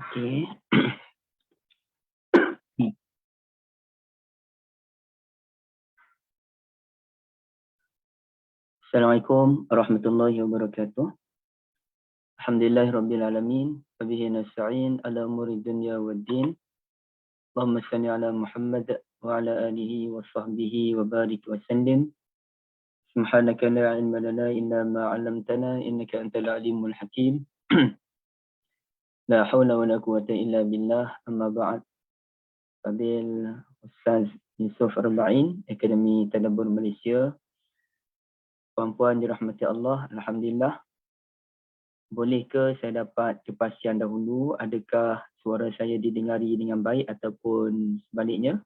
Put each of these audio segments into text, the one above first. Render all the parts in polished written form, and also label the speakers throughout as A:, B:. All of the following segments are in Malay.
A: Okey. Assalamualaikum warahmatullahi wabarakatuh. Alhamdulillahirabbil alamin, wa bihi nasta'in ala umuri dunya waddin. Allahumma shalli ala Muhammad wa ala alihi wa sahbihi wa barik wa sallim. Subhanaka la ilma lana illa ma 'allamtana innaka antal alimul hakim. La haula wa la quwwata illa billah. Amma ba'd. Fadil Ustaz Yusof Arba'in, Akademi Tadabbur Malaysia. Puan-puan dirahmati Allah, alhamdulillah. Boleh ke saya dapat kepastian dahulu adakah suara saya didengari dengan baik ataupun sebaliknya?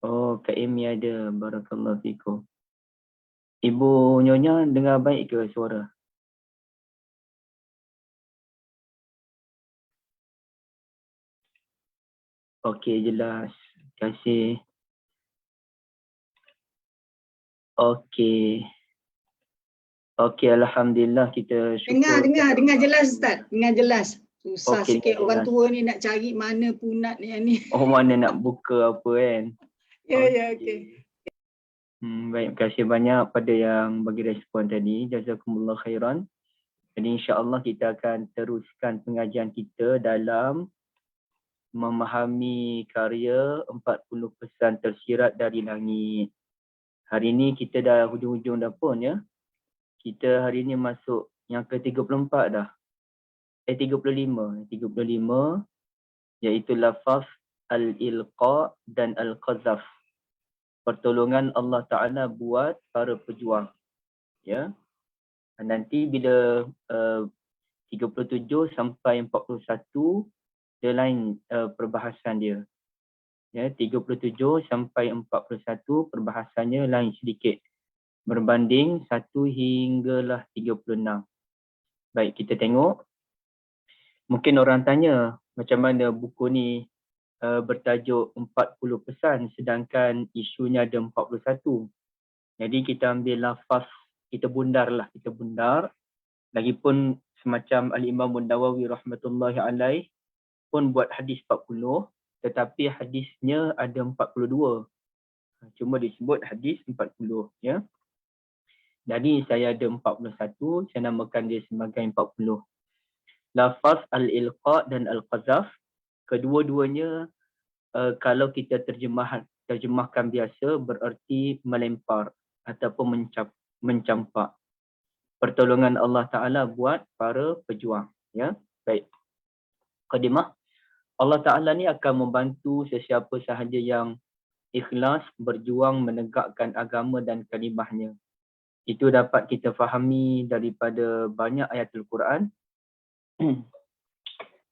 A: Oh, Kak Amy ada. Barakallahu fikum. Ibu Nyonya dengar baik ke suara? Okey, jelas. Terima kasih. Okey. Okey, alhamdulillah kita syukur.
B: Dengar jelas Ustaz. Dengar jelas. Susah
A: Okey,
B: sikit orang
A: jelas.
B: tua ni nak cari mana punat ni yang ni.
A: Oh, mana nak buka apa kan?
B: Ya, okey.
A: Baik, terima kasih banyak pada yang bagi respon tadi. Jazakumullah khairan. Jadi insya-Allah kita akan teruskan pengajian kita dalam memahami karya 40 pesan tersirat dari langit. Hari ini kita dah hujung-hujung dah pun ya. Kita hari ini masuk yang ke-34 dah. 35 iaitu lafaz al-ilqa dan al-qazaf. Pertolongan Allah Ta'ala buat para pejuang. Ya. Nanti bila 37 sampai 41 dia lain perbahasan dia. Ya, 37 sampai 41 perbahasannya lain sedikit. Berbanding 1 hinggalah 36. Baik, kita tengok. Mungkin orang tanya macam mana buku ni bertajuk 40 pesan sedangkan isunya ada 41. Jadi kita ambil lafaz, kita bundar. Lagipun semacam Al-Imam Nawawi rahmatullahi alaih pun buat hadis 40 tetapi hadisnya ada 42. Cuma disebut hadis 40 ya. Jadi saya ada 41, saya namakan dia sebagai 40. Lafaz al-ilqa dan al-qazaf, kedua-duanya kalau kita terjemahkan biasa bererti melempar ataupun mencampak. Pertolongan Allah Ta'ala buat para pejuang. Ya, baik. Qadimah, Allah Ta'ala ni akan membantu sesiapa sahaja yang ikhlas berjuang menegakkan agama dan kalimahnya. Itu dapat kita fahami daripada banyak ayat Al-Quran.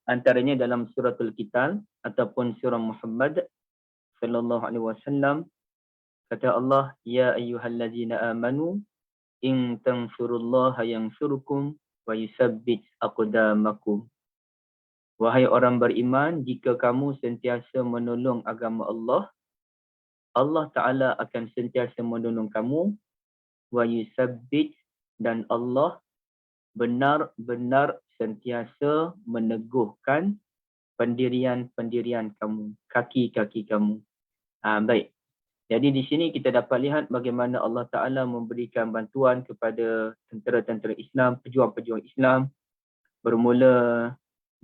A: Antaranya dalam suratul Qital ataupun surah Muhammad sallallahu alaihi wasallam, kata Allah, ya ayyuhallazina amanu in tansurullaha yansurkum wa yusabbit aqdamakum. Wahai orang beriman, jika kamu sentiasa menolong agama Allah, Allah Ta'ala akan sentiasa menolong kamu. Wa yusabbit, dan Allah benar-benar sentiasa meneguhkan pendirian-pendirian kamu, kaki-kaki kamu. Baik. Jadi di sini kita dapat lihat bagaimana Allah Ta'ala memberikan bantuan kepada tentera-tentera Islam, pejuang-pejuang Islam. Bermula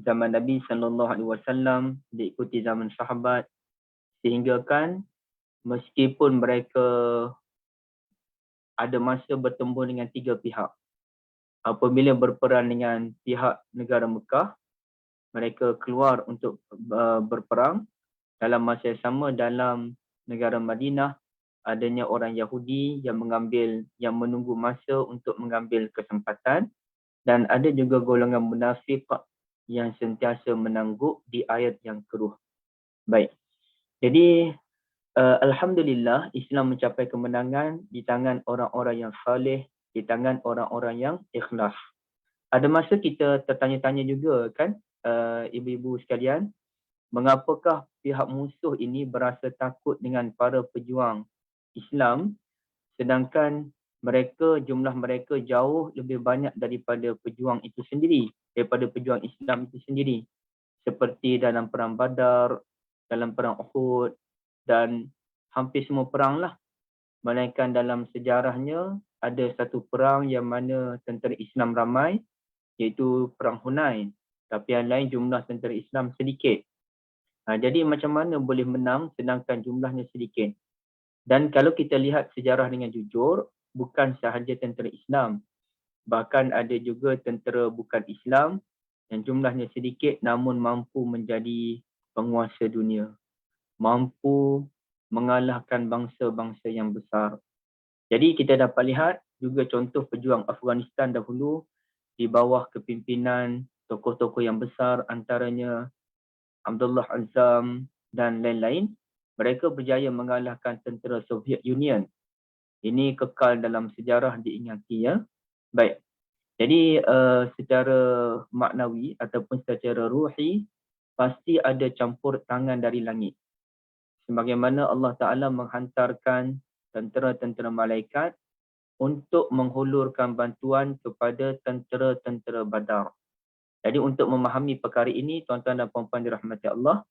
A: zaman Nabi SAW, diikuti zaman sahabat, sehingga kan meskipun mereka ada masa bertemu dengan 3 pihak. Apabila berperang dengan pihak negara Mekah, mereka keluar untuk berperang. Dalam masa yang sama dalam negara Madinah, adanya orang Yahudi yang menunggu masa untuk mengambil kesempatan, dan ada juga golongan munafik yang sentiasa menangguk di ayat yang keruh. Baik. Jadi alhamdulillah Islam mencapai kemenangan di tangan orang-orang yang saleh, di tangan orang-orang yang ikhlas. Ada masa kita tertanya-tanya juga kan, ibu-ibu sekalian, mengapakah pihak musuh ini berasa takut dengan para pejuang Islam sedangkan jumlah mereka jauh lebih banyak daripada pejuang itu sendiri, daripada pejuang Islam itu sendiri. Seperti dalam perang Badar, dalam perang Uhud, dan hampir semua perang lah. Melainkan dalam sejarahnya ada satu perang yang mana tentera Islam ramai, iaitu perang Hunain. Tapi yang lain jumlah tentera Islam sedikit. Jadi macam mana boleh menang sedangkan jumlahnya sedikit? Dan kalau kita lihat sejarah dengan jujur, bukan sahaja tentera Islam. Bahkan ada juga tentera bukan Islam yang jumlahnya sedikit namun mampu menjadi penguasa dunia. Mampu mengalahkan bangsa-bangsa yang besar. Jadi kita dapat lihat juga contoh pejuang Afghanistan dahulu di bawah kepimpinan tokoh-tokoh yang besar, antaranya Abdullah Azzam dan lain-lain. Mereka berjaya mengalahkan tentera Soviet Union. Ini kekal dalam sejarah diingati, ya. Baik. Jadi secara maknawi ataupun secara ruhi pasti ada campur tangan dari langit. Sebagaimana Allah Ta'ala menghantarkan tentera-tentera malaikat untuk menghulurkan bantuan kepada tentera-tentera Badar. Jadi untuk memahami perkara ini, tuan-tuan dan puan-puan dirahmati Allah,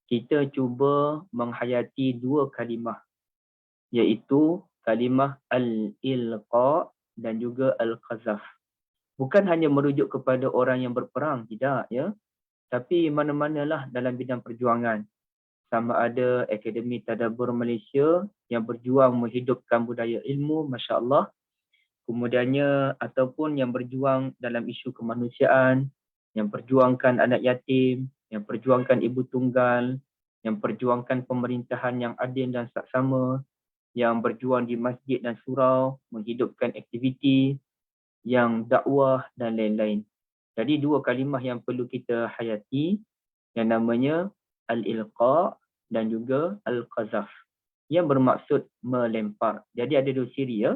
A: kita cuba menghayati dua kalimah, iaitu kalimah al-ilqa dan juga al-qazaf. Bukan hanya merujuk kepada orang yang berperang, tidak, ya. Tapi mana-manalah dalam bidang perjuangan. Sama ada Akademi Tadabbur Malaysia yang berjuang menghidupkan budaya ilmu, Masya Allah. Kemudiannya ataupun yang berjuang dalam isu kemanusiaan, yang perjuangkan anak yatim, yang perjuangkan ibu tunggal, yang perjuangkan pemerintahan yang adil dan saksama, yang berjuang di masjid dan surau, menghidupkan aktiviti, yang dakwah dan lain-lain. Jadi dua kalimah yang perlu kita hayati yang namanya al-ilqa dan juga al-qazaf yang bermaksud melempar. Jadi ada dua siri, ya.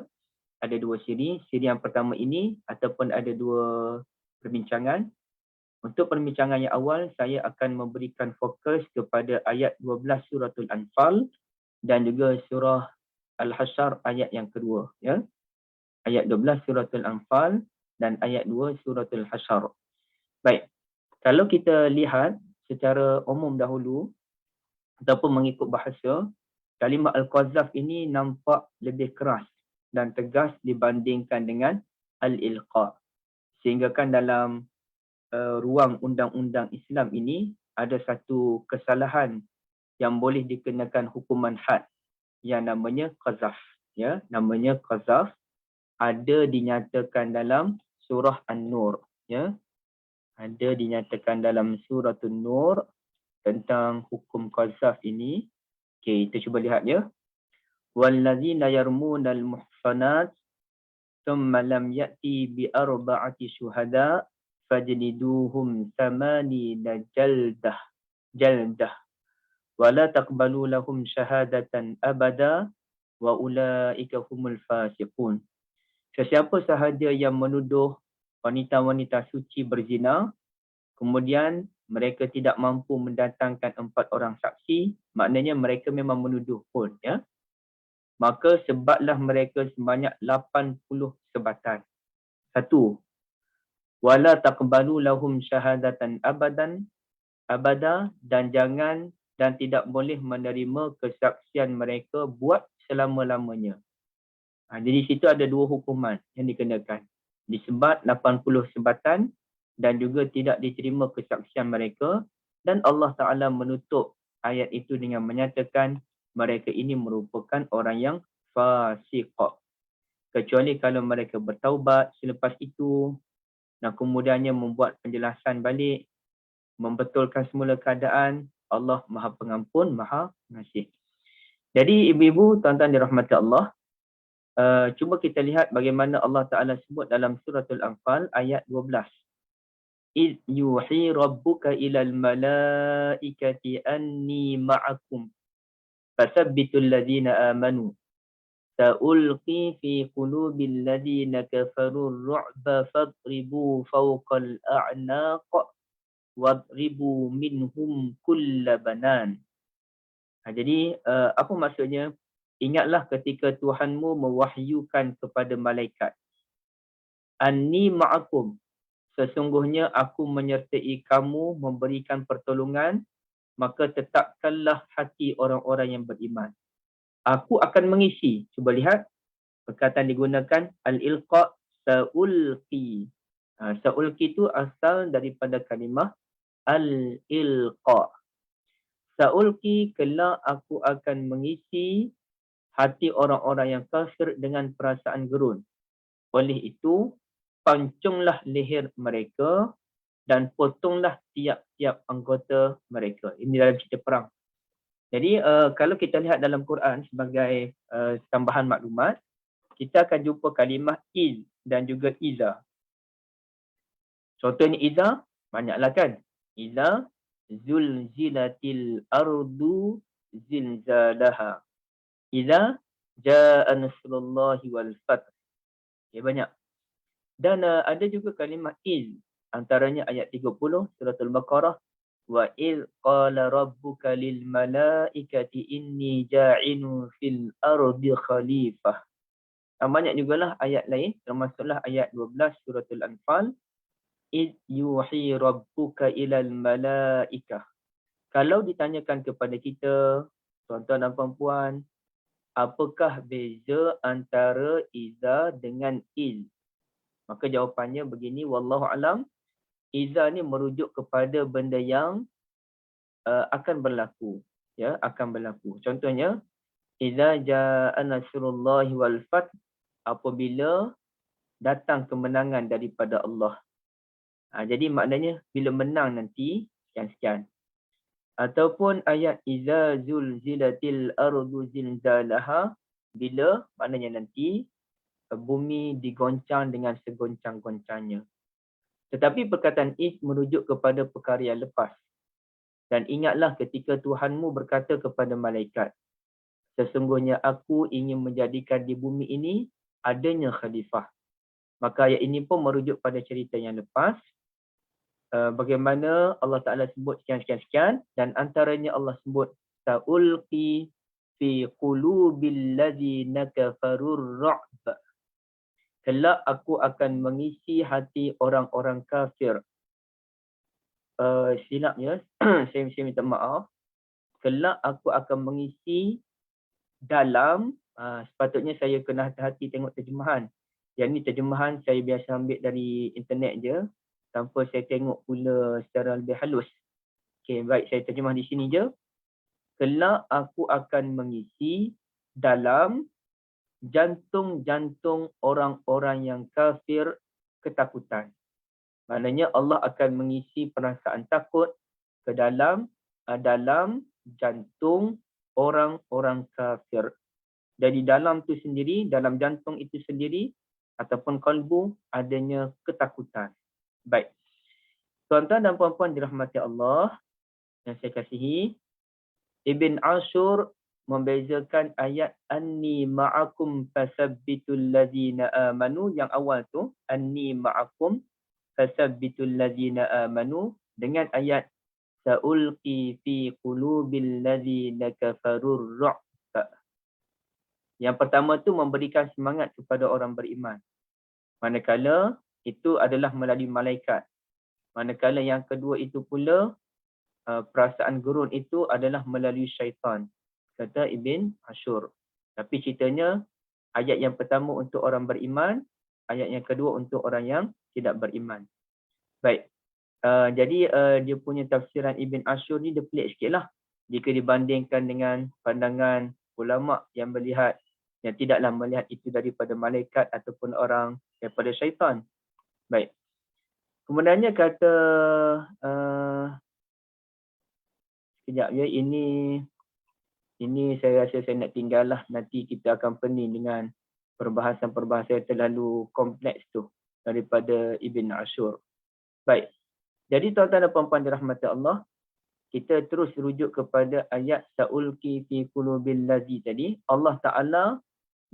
A: Ada dua siri. Siri yang pertama ini ataupun ada dua perbincangan. Untuk perbincangan yang awal, saya akan memberikan fokus kepada ayat 12 suratul Anfal dan juga surah Al-Hasyr ayat yang kedua, ya. Ayat 12 suratul Anfal dan ayat 2 suratul Hasyr. Baik. Kalau kita lihat secara umum dahulu ataupun mengikut bahasa, kalimah al-qazaf ini nampak lebih keras dan tegas dibandingkan dengan al-ilqa. Sehingga kan dalam ruang undang-undang Islam ini ada satu kesalahan yang boleh dikenakan hukuman had yang namanya qazaf, ya, namanya qazaf, ada dinyatakan dalam surah An-Nur, ya. Ada dinyatakan dalam surah An-Nur tentang hukum qazaf ini. Okey, kita cuba lihat, ya. Wallazina yarmunal muhsanat thumma lam ya'ti bi arba'ati syuhada fajliduhum thamanina jaldah wala taqbalu lahum syahadatan abada wa ulaika humul fasiqun. Sesiapa sahaja yang menuduh wanita-wanita suci berzina, kemudian mereka tidak mampu mendatangkan 4 orang saksi, maknanya mereka memang menuduh pun, ya. Maka sebatlah mereka sebanyak 80 sebatan. 1. Wala taqbalu lahum syahadatan abada, dan jangan dan tidak boleh menerima kesaksian mereka buat selama-lamanya. Jadi situ ada dua hukuman yang dikenakan. Disebat 80 sebatan dan juga tidak diterima kesaksian mereka, dan Allah Ta'ala menutup ayat itu dengan menyatakan mereka ini merupakan orang yang fasiq. Kecuali kalau mereka bertaubat selepas itu dan kemudiannya membuat penjelasan balik, membetulkan semula keadaan, Allah Maha Pengampun, Maha Pengasih. Jadi ibu-ibu, tuan-tuan dirahmati Allah, cuba kita lihat bagaimana Allah Ta'ala sebut dalam suratul Anfal ayat 12. إِذْ يُوحِي رَبُّكَ إِلَى الْمَلَائِكَةِ أَنِّي مَعَكُمْ فَثَبِّتُوا الَّذِينَ آمَنُوا سَأُلْقِي فِي قُلُوبِ الَّذِينَ كَفَرُوا الرُّعْبَ فَاضْرِبُوا فَوْقَ الْأَعْنَاقِ وَاضْرِبُوا مِنْهُمْ كُلَّ بَنَانٍ. Jadi apa maksudnya ingatlah ketika Tuhanmu mewahyukan kepada malaikat, anni ma'akum, sesungguhnya aku menyertai kamu memberikan pertolongan, maka tetapkanlah hati orang-orang yang beriman. Aku akan mengisi. Cuba lihat perkataan digunakan al-ilqa, sa'ulqi. Sa'ulqi itu asal daripada kalimah al-ilqa. Sa'ulqi, kelak aku akan mengisi hati orang-orang yang kafir dengan perasaan gerun. Oleh itu, pancunglah leher mereka dan potonglah tiap-tiap anggota mereka. Ini dalam cerita perang. Jadi kalau kita lihat dalam Quran sebagai tambahan maklumat, kita akan jumpa kalimah iz dan juga iza. Contohnya iza, banyaklah kan. Iza zulzilatil ardu zilzalaha. Iza jaa nasrullahi wal fath. Ya, banyak. Dan ada juga kalimah iz, antaranya ayat 30 surah Al-Baqarah, wa iz qala rabbuka lil malaikati inni ja'inu fil ardi khalifah. Banyak jugalah ayat lain, termasuklah ayat 12 surah Al-Anfal, iz yuhi rabbuka ilal malaikah. Kalau ditanyakan kepada kita, tuan-tuan dan puan-puan, apakah beza antara iza dengan iz? Maka jawapannya begini, wallahu alam, iza ni merujuk kepada benda yang akan berlaku, ya, akan berlaku. Contohnya, iza jaa nasrullahi wal fath, apabila datang kemenangan daripada Allah. Jadi maknanya bila menang nanti sekian-sekian. Ataupun ayat iza zulzilatil ardu zilzalaha, bila maknanya nanti bumi digoncang dengan segoncang-goncangnya. Tetapi perkataan is merujuk kepada perkara yang lepas. Dan ingatlah ketika Tuhanmu berkata kepada malaikat, sesungguhnya aku ingin menjadikan di bumi ini adanya khalifah. Maka ayat ini pun merujuk pada cerita yang lepas. Bagaimana Allah Ta'ala sebut sekian-sekian-sekian, dan antaranya Allah sebut sa'ulqi fi qulubil ladzina kafarur ra'b. Kelak aku akan mengisi hati orang-orang kafir. Silapnya, saya minta maaf. Kelak aku akan mengisi dalam, sepatutnya saya kena hati-hati tengok terjemahan. Yang ni terjemahan saya biasa ambil dari internet je, tanpa saya tengok pula secara lebih halus. Okey, baik, saya terjemah di sini je. Kelak aku akan mengisi dalam jantung-jantung orang-orang yang kafir ketakutan. Maknanya Allah akan mengisi perasaan takut ke dalam jantung orang-orang kafir. Jadi dalam tu sendiri, dalam jantung itu sendiri ataupun kalbu adanya ketakutan. Baik. Tuan-tuan dan puan-puan dirahmati Allah yang saya kasihi, Ibn Ashur membezakan ayat anni ma'akum fasabbitul ladzina amanu, yang awal tu anni ma'akum fasabbitul ladzina amanu, dengan ayat sa'ulqi fi qulubil ladzina kafarur ru'b. Yang pertama tu memberikan semangat kepada orang beriman, manakala itu adalah melalui malaikat. Manakala yang kedua itu pula perasaan gurun itu adalah melalui syaitan, kata Ibn Ashur. Tapi ceritanya ayat yang pertama untuk orang beriman, ayat yang kedua untuk orang yang tidak beriman. Baik. Jadi dia punya tafsiran Ibn Ashur ni dia pelik sikit lah jika dibandingkan dengan pandangan ulama yang melihat, yang tidaklah melihat itu daripada malaikat ataupun orang daripada syaitan. Baik. Kemudiannya kata sekejap ya, ini saya rasa saya nak tinggal lah, nanti kita akan pening dengan perbahasan-perbahasan yang terlalu kompleks tu daripada Ibn Ashur. Baik, jadi tuan-tuan dan puan-puan dirahmati Allah, kita terus rujuk kepada ayat sa'ulqi fi qulubil ladzi tadi. Allah Ta'ala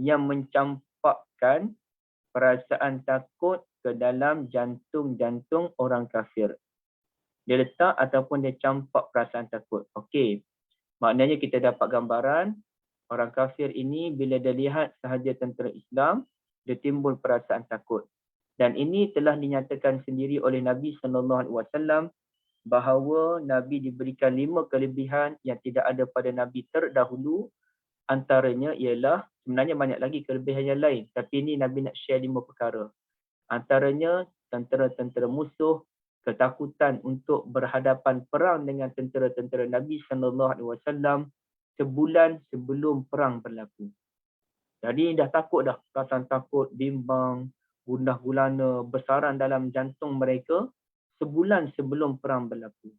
A: yang mencampakkan perasaan takut ke dalam jantung-jantung orang kafir. Dia letak ataupun dia campak perasaan takut. Okey. Maknanya kita dapat gambaran Orang kafir ini bila dia lihat sahaja tentera Islam, dia timbul perasaan takut. Dan ini telah dinyatakan sendiri oleh Nabi SAW bahawa Nabi diberikan 5 kelebihan yang tidak ada pada Nabi terdahulu. Antaranya ialah, sebenarnya banyak lagi kelebihan yang lain, tapi ini Nabi nak share 5 perkara. Antaranya tentera-tentera musuh, ketakutan untuk berhadapan perang dengan tentera-tentera Nabi SAW sebulan sebelum perang berlaku. Jadi dah takut dah, perasaan takut, bimbang, gundah gulana, besaran dalam jantung mereka sebulan sebelum perang berlaku.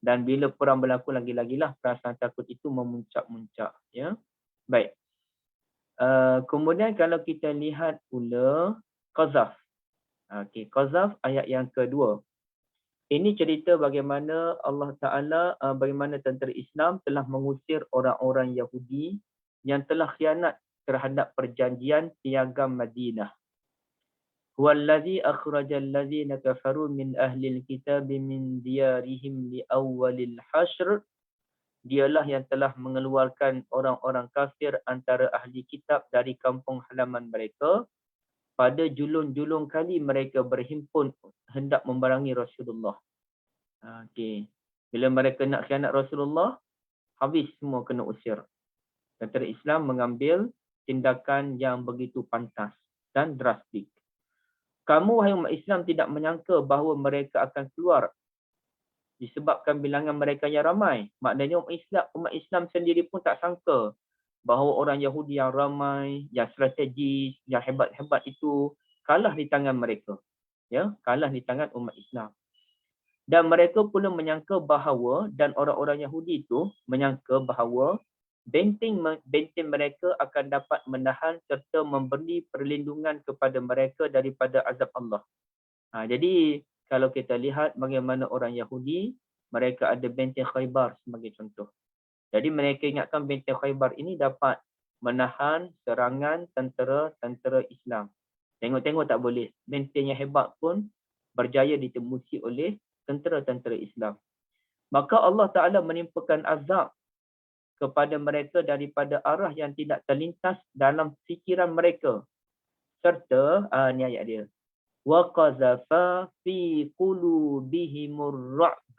A: Dan bila perang berlaku lagi-lagilah perasaan takut itu memuncak-muncak. Ya, baik. Kemudian kalau kita lihat pula Qazaf. Okey, Qazaf ayat yang kedua. Ini cerita bagaimana Allah Ta'ala, bagaimana tentera Islam telah mengusir orang-orang Yahudi yang telah khianat terhadap perjanjian piagam Madinah. Huwallazi akhrajal ladzina kafaru min ahlil kitab min diyarihim li awwalil hashr. Dialah yang telah mengeluarkan orang-orang kafir antara ahli kitab dari kampung halaman mereka pada julung-julung kali mereka berhimpun hendak memerangi Rasulullah. Okey. Bila mereka nak khianat Rasulullah, habis semua kena usir. Tentera Islam mengambil tindakan yang begitu pantas dan drastik. Kamu wahai umat Islam tidak menyangka bahawa mereka akan keluar disebabkan bilangan mereka yang ramai. Maknanya umat Islam sendiri pun tak sangka bahawa orang Yahudi yang ramai, yang strategis, yang hebat-hebat itu kalah di tangan mereka. Ya, kalah di tangan umat Islam. Dan mereka pula menyangka bahawa, dan orang-orang Yahudi itu menyangka bahawa benteng mereka akan dapat menahan serta memberi perlindungan kepada mereka daripada azab Allah. Jadi kalau kita lihat bagaimana orang Yahudi, mereka ada benteng Khaybar sebagai contoh. Jadi mereka ingatkan benteng Khaybar ini dapat menahan serangan tentera Islam. Tengok-tengok tak boleh. Benteng yang hebat pun berjaya ditembusi oleh tentera-tentera Islam. Maka Allah Ta'ala menimpakan azab kepada mereka daripada arah yang tidak terlintas dalam fikiran mereka. Serta, ni ayat dia. وَقَذَفَ فِي قُلُوبِهِمُ الرَّعْبَ.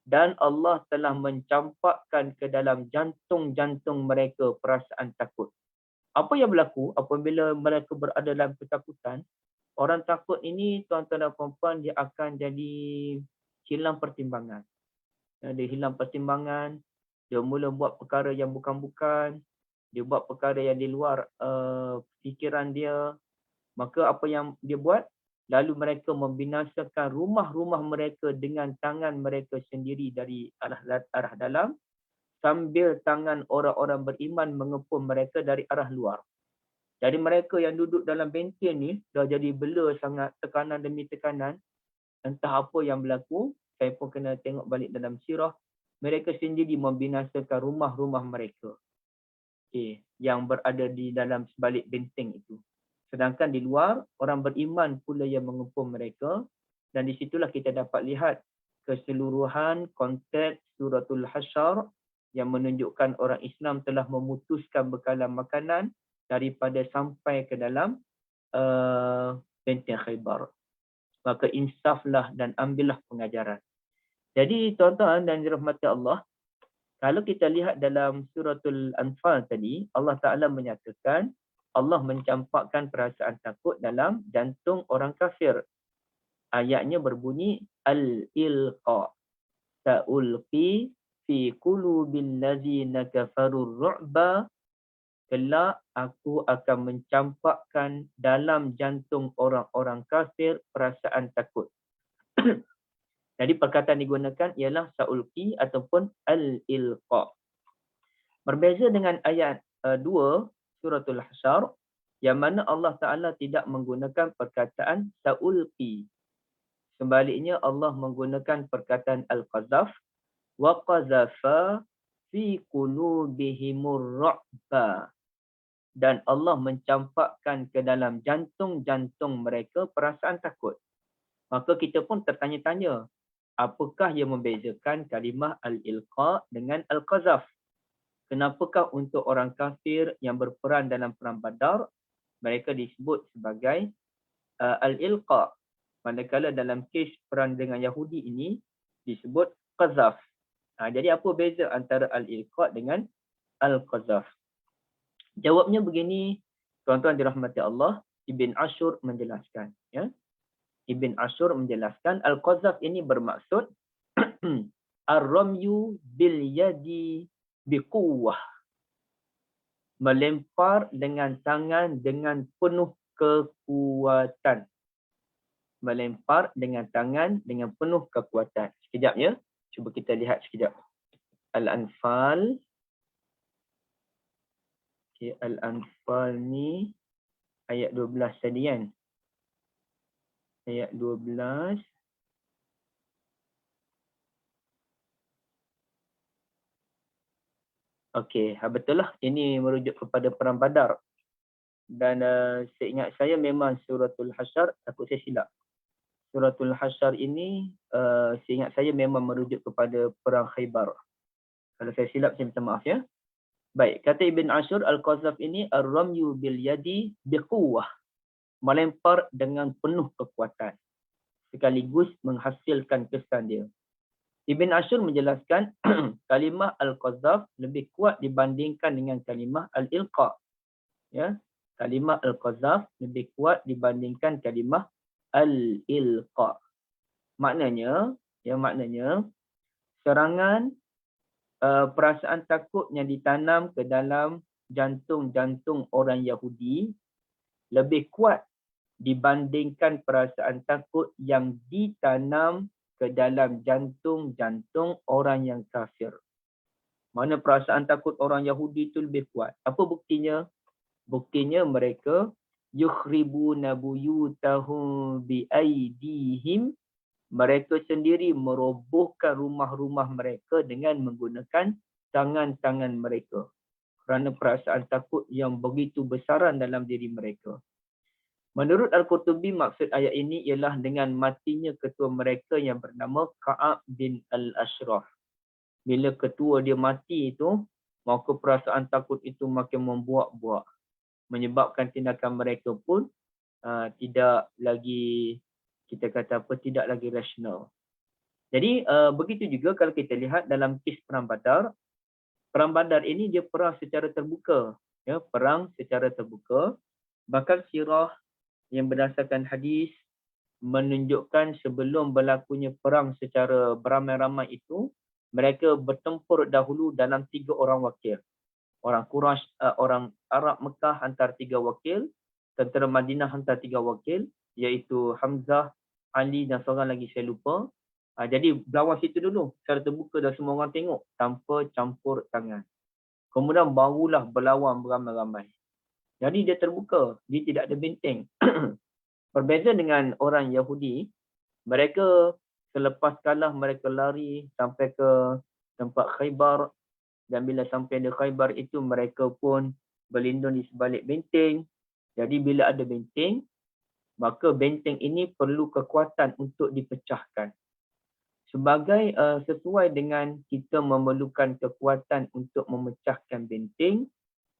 A: Dan Allah telah mencampakkan ke dalam jantung-jantung mereka perasaan takut. Apa yang berlaku apabila mereka berada dalam ketakutan? Orang takut ini, tuan-tuan dan puan-puan, dia akan jadi hilang pertimbangan. Dia hilang pertimbangan, dia mula buat perkara yang bukan-bukan, dia buat perkara yang di luar fikiran dia. Maka apa yang dia buat? Lalu mereka membinasakan rumah-rumah mereka dengan tangan mereka sendiri dari arah dalam, sambil tangan orang-orang beriman mengepung mereka dari arah luar. Jadi mereka yang duduk dalam benteng ni dah jadi bela sangat, tekanan demi tekanan. Entah apa yang berlaku, saya pun kena tengok balik dalam sirah. Mereka sendiri membinasakan rumah-rumah mereka. Yang berada di dalam sebalik benteng itu. Sedangkan di luar, orang beriman pula yang mengepung mereka. Dan di situlah kita dapat lihat keseluruhan konteks suratul Hasyr yang menunjukkan orang Islam telah memutuskan bekalan makanan daripada sampai ke dalam benteng Khaybar. Maka insaflah dan ambillah pengajaran. Jadi tuan-tuan dan dirahmati Allah, kalau kita lihat dalam suratul Anfal tadi, Allah Ta'ala menyatakan Allah mencampakkan perasaan takut dalam jantung orang kafir. Ayatnya berbunyi al-ilqa sa'ulqi fi qulubil ladzina kafarur ru'ba. Kelak aku akan mencampakkan dalam jantung orang-orang kafir perasaan takut. Jadi perkataan digunakan ialah sa'ulqi ataupun al-ilqa. Berbeza dengan ayat 2 suratul Hasyr yang mana Allah Ta'ala tidak menggunakan perkataan sa'ulqi. Sebaliknya Allah menggunakan perkataan al-qazaf wa qazafa fi qulubihimur ra'ba. Dan Allah mencampakkan ke dalam jantung-jantung mereka perasaan takut. Maka kita pun tertanya-tanya, apakah yang membezakan kalimah al-ilqa dengan al-qazaf? kenapakah untuk orang kafir yang berperan dalam perang Badar mereka disebut sebagai al-ilqa, manakala dalam kes perang dengan Yahudi ini disebut qazaf. Jadi apa beza antara al-ilqa dengan al-qazaf? Jawabnya begini, tuan-tuan dirahmati Allah, Ibn Ashur menjelaskan, ya. Ibn Ashur menjelaskan al-qazaf ini bermaksud ar-ramyu bil yadi biquwwah, melempar dengan tangan dengan penuh kekuatan. Melempar dengan tangan dengan penuh kekuatan. Sekejap ya. Cuba kita lihat sekejap. Al-Anfal. Okay, Al-Anfal ni ayat 12 tadi kan. Ayat 12. Okey, betul lah. Ini merujuk kepada perang Badar. Dan seingat saya memang suratul Hasyr, takut saya silap. Suratul Hasyr ini seingat saya memang merujuk kepada perang Khaybar. Kalau saya silap, saya minta maaf ya. Baik, kata Ibn Ashur, al-qazaf ini ar-ramyu bil yadi biquwwah, melempar dengan penuh kekuatan sekaligus menghasilkan kesan dia. Ibn Ashur menjelaskan kalimah al-qazaf lebih kuat dibandingkan dengan kalimah al-ilqa. Ya, kalimah al-qazaf lebih kuat dibandingkan kalimah al-ilqa. Maknanya serangan perasaan takut yang ditanam ke dalam jantung-jantung orang Yahudi lebih kuat dibandingkan perasaan takut yang ditanam ke dalam jantung-jantung orang yang kafir. Mana perasaan takut orang Yahudi itu lebih kuat. Apa buktinya? Buktinya mereka yukhribuna buyutahum biaidihim, mereka sendiri merobohkan rumah-rumah mereka dengan menggunakan tangan-tangan mereka. Kerana perasaan takut yang begitu besaran dalam diri mereka. Menurut Al-Qurtubi, maksud ayat ini ialah dengan matinya ketua mereka yang bernama Ka'ab bin Al-Ashraf. Bila ketua dia mati itu, maka perasaan takut itu makin membuak-buak. Menyebabkan tindakan mereka pun tidak lagi, kita kata apa, tidak lagi rasional. Jadi begitu juga kalau kita lihat dalam kes perang Badar. Perang Badar ini dia perang secara terbuka. Ya, perang secara terbuka. Bahkan sirah yang berdasarkan hadis menunjukkan sebelum berlakunya perang secara beramai-ramai itu, mereka bertempur dahulu dalam 3 orang wakil. Orang Quraisy, orang Arab Mekah hantar 3 wakil, tentera Madinah hantar 3 wakil, iaitu Hamzah, Ali dan seorang lagi saya lupa. Jadi berlawan situ dulu secara terbuka dan semua orang tengok tanpa campur tangan. Kemudian barulah berlawan beramai-ramai. Jadi dia terbuka, dia tidak ada benteng. Berbeza dengan orang Yahudi, mereka selepas kalah mereka lari sampai ke tempat Khaybar, dan bila sampai di Khaybar itu mereka pun berlindung di sebalik benteng. Jadi bila ada benteng, maka benteng ini perlu kekuatan untuk dipecahkan. Sebagai sesuai dengan kita memerlukan kekuatan untuk memecahkan benteng,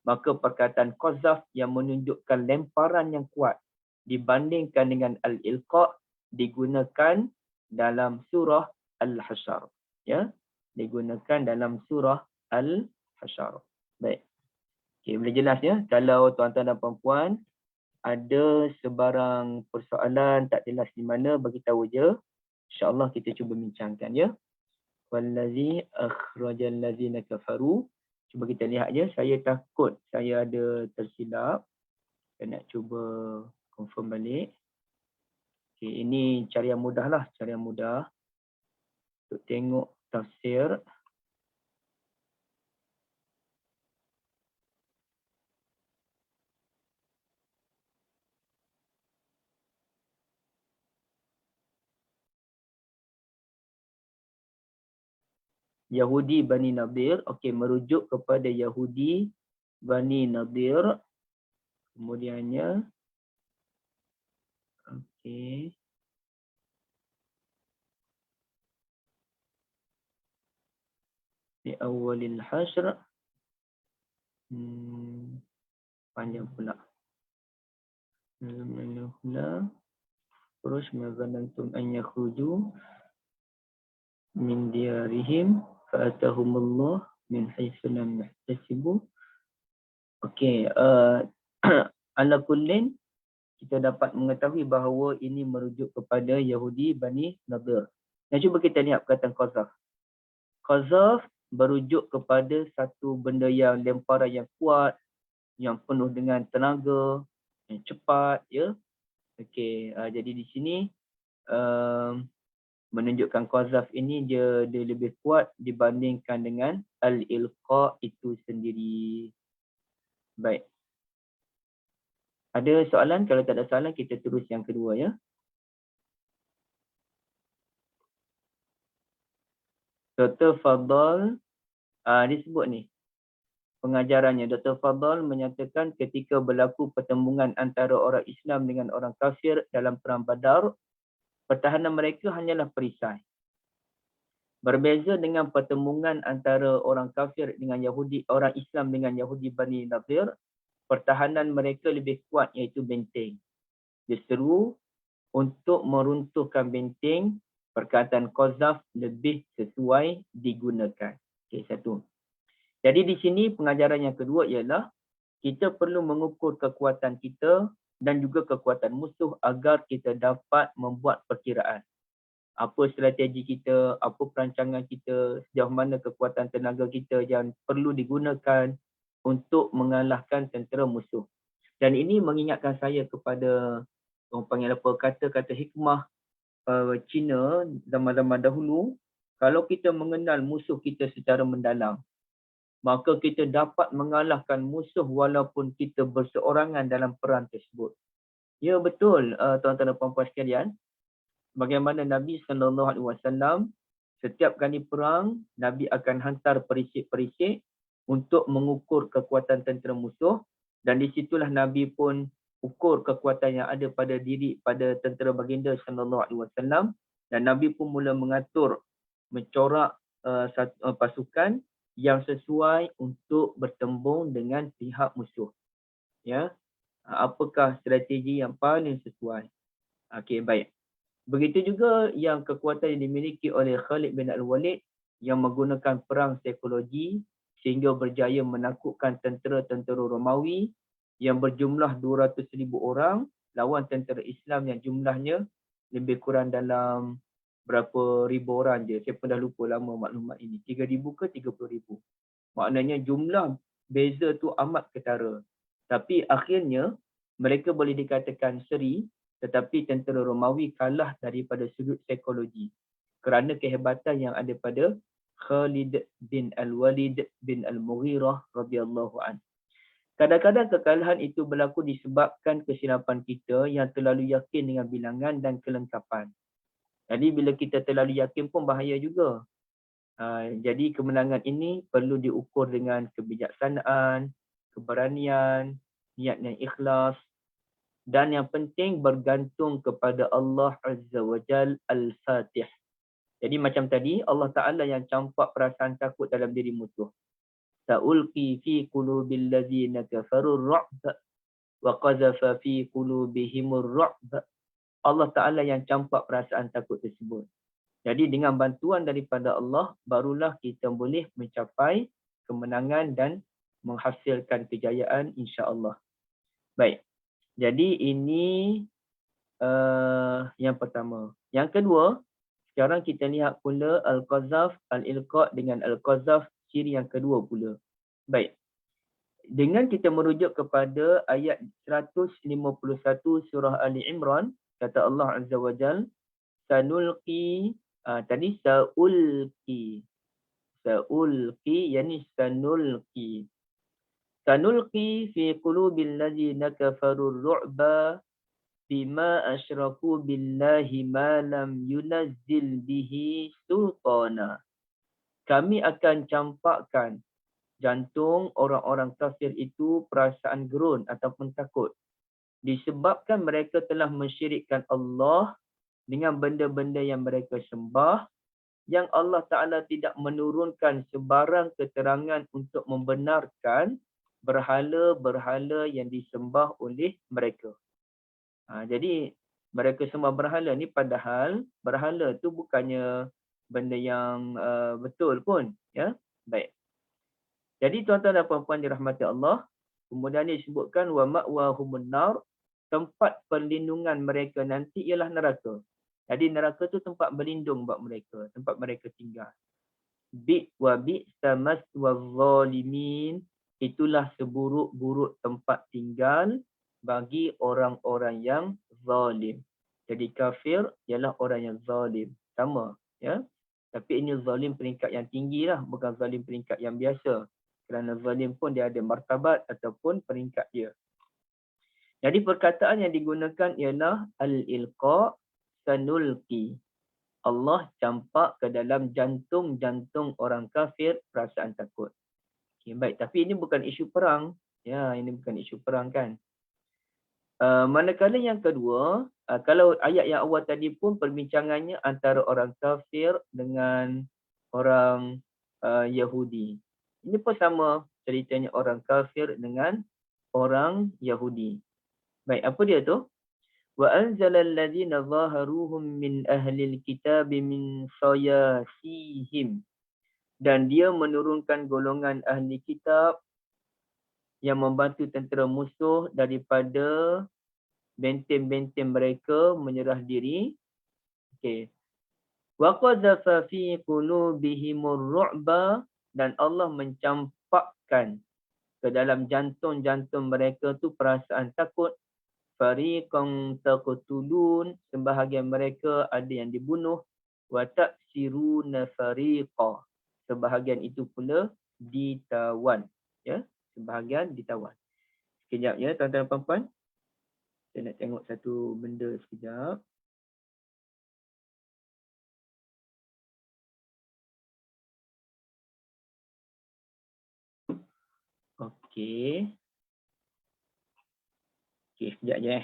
A: maka perkataan qazaf yang menunjukkan lemparan yang kuat dibandingkan dengan al-ilqa digunakan dalam surah Al-Hasyr. Ya, digunakan dalam surah Al-Hasyr. Baik. Okey, boleh jelas ya? Kalau tuan-tuan dan puan ada sebarang persoalan tak jelas di mana, bagi tahu je. InsyaAllah kita cuba bincangkan ya. Wallazi akhrajal ladzina kafaru. Cuba kita lihat je. Saya takut saya ada tersilap. Saya nak cuba confirm balik. Okay, ini cara yang mudah lah. Cara yang mudah. Untuk tengok tafsir. Yahudi Bani Nadir. Okey, merujuk kepada Yahudi Bani Nadir. Kemudiannya. Okey. Di awalil hasyr. Panjang pula. Terus mazanantum an yakhruju min diyarihim fa'atahumullah min haitsu lam yahtasibu. Okey, ala kullin kita dapat mengetahui bahawa ini merujuk kepada Yahudi Bani Nadir. Dan cuba kita lihat perkataan qazaf. Qazaf berujuk kepada satu benda yang lemparan yang kuat, yang penuh dengan tenaga, yang cepat, ya. Okey, jadi di sini menunjukkan qazaf ini dia lebih kuat dibandingkan dengan al-ilqa itu sendiri. Baik. Ada soalan? Kalau tak ada soalan, kita terus yang kedua, ya. Dr. Fadal disebut ni pengajarannya. Dr. Fadal menyatakan ketika berlaku pertembungan antara orang Islam dengan orang kafir dalam perang Badar, pertahanan mereka hanyalah perisai. Berbeza dengan pertembungan antara orang kafir dengan Yahudi, orang Islam dengan Yahudi Bani Nadir, pertahanan mereka lebih kuat iaitu benteng. Diseru untuk meruntuhkan benteng, perkataan qazaf lebih sesuai digunakan. Okey, satu. Jadi di sini pengajaran yang kedua ialah kita perlu mengukur kekuatan kita dan juga kekuatan musuh agar kita dapat membuat perkiraan. Apa strategi kita, apa perancangan kita, sejauh mana kekuatan tenaga kita yang perlu digunakan untuk mengalahkan tentera musuh. Dan ini mengingatkan saya kepada orang panggil apa, kata-kata hikmah Cina zaman-zaman dahulu. Kalau kita mengenal musuh kita secara mendalam, maka kita dapat mengalahkan musuh walaupun kita berseorangan dalam perang tersebut. Ya, betul tuan-tuan dan puan-puan sekalian. Bagaimana Nabi SAW setiap kali perang, Nabi akan hantar perisik-perisik untuk mengukur kekuatan tentera musuh, dan disitulah Nabi pun ukur kekuatan yang ada pada tentera baginda SAW, dan Nabi pun mula mengatur, mencorak pasukan yang sesuai untuk bertembung dengan pihak musuh. Ya, apakah strategi yang paling sesuai? Okey, baik. Begitu juga yang kekuatan yang dimiliki oleh Khalid bin Al-Walid yang menggunakan perang psikologi sehingga berjaya menakutkan tentera-tentera Romawi yang berjumlah 200,000 orang lawan tentera Islam yang jumlahnya lebih kurang dalam berapa ribu orang je. Saya pun dah lupa lama maklumat ini. 3,000 ke 30,000. Maknanya jumlah beza tu amat ketara. Tapi akhirnya mereka boleh dikatakan seri, tetapi tentera Romawi kalah daripada sudut psikologi kerana kehebatan yang ada pada Khalid bin Al-Walid bin Al-Mughirah radhiyallahu an. Kadang-kadang kekalahan itu berlaku disebabkan kesilapan kita yang terlalu yakin dengan bilangan dan kelengkapan. Jadi bila kita terlalu yakin pun bahaya juga. Jadi kemenangan ini perlu diukur dengan kebijaksanaan, keberanian, niat yang ikhlas, dan yang penting bergantung kepada Allah Azza wa Jal Al-Fatih. Jadi macam tadi, Allah Ta'ala yang campak perasaan takut dalam diri musuh. Sa'ulqi fi qulubil ladzina kafarur ru'b wa qazafa fi qulubihimur ru'b. Allah Ta'ala yang campak perasaan takut tersebut. Jadi dengan bantuan daripada Allah, barulah kita boleh mencapai kemenangan dan menghasilkan kejayaan insya-Allah. Baik. Jadi ini yang pertama. Yang kedua, sekarang kita lihat pula al-qazaf, al-ilqa dengan al-qazaf ciri yang kedua pula. Baik. Dengan kita merujuk kepada ayat 151 surah Ali Imran, kata Allah Azza wa Jal, sanulqi, tadi saulqi. Saulqi, yani sanulqi. Sanulqi fi qulubil ladzina kafarur ru'ba bima asyraku billahi ma lam yunazzil bihi sultana. Kami akan campakkan jantung orang-orang kafir itu perasaan gerun ataupun takut disebabkan mereka telah mensyirikkan Allah dengan benda-benda yang mereka sembah, yang Allah Ta'ala tidak menurunkan sebarang keterangan untuk membenarkan berhala-berhala yang disembah oleh mereka. Jadi mereka sembah berhala ni, padahal berhala tu bukannya benda yang betul pun, ya. Baik. Jadi tuan-tuan dan puan-puan dirahmati Allah, kemudian disebutkan wa ma'wahumun nar, tempat perlindungan mereka nanti ialah neraka. Jadi neraka tu tempat berlindung buat mereka, tempat mereka tinggal. Bi'sa maswaz zalimin, itulah seburuk-buruk tempat tinggal bagi orang-orang yang zalim. Jadi kafir ialah orang yang zalim. Sama, ya. Tapi ini zalim peringkat yang tinggi lah, bukan zalim peringkat yang biasa. Kerana zalim pun dia ada martabat ataupun peringkat dia. Jadi perkataan yang digunakan ialah al-ilqa sanulqi. Allah campak ke dalam jantung-jantung orang kafir perasaan takut. Okay, baik, tapi ini bukan isu perang. Ya, ini bukan isu perang kan. Manakala yang kedua, kalau ayat yang awal tadi pun perbincangannya antara orang kafir dengan orang Yahudi. Ini pun sama ceritanya orang kafir dengan orang Yahudi. Baik, apa dia tu? Wa anzalal ladzina zaharuhum min ahlil kitab min sayasihim. Dan dia menurunkan golongan ahli kitab yang membantu tentera musuh daripada benteng-benteng mereka menyerah diri. Okey. Wa qadhafa fi qulubihimur ru'ba, dan Allah mencampakkan ke dalam jantung-jantung mereka tu perasaan takut. Fariqan taqtulun, sebahagian mereka ada yang dibunuh. Wa ta'siruna fariqa, sebahagian itu pula ditawan, ya, sebahagian ditawan. Sekejap ya tuan-tuan dan puan-puan, saya nak tengok satu benda sekejap. Okey. Okey, sekejap je .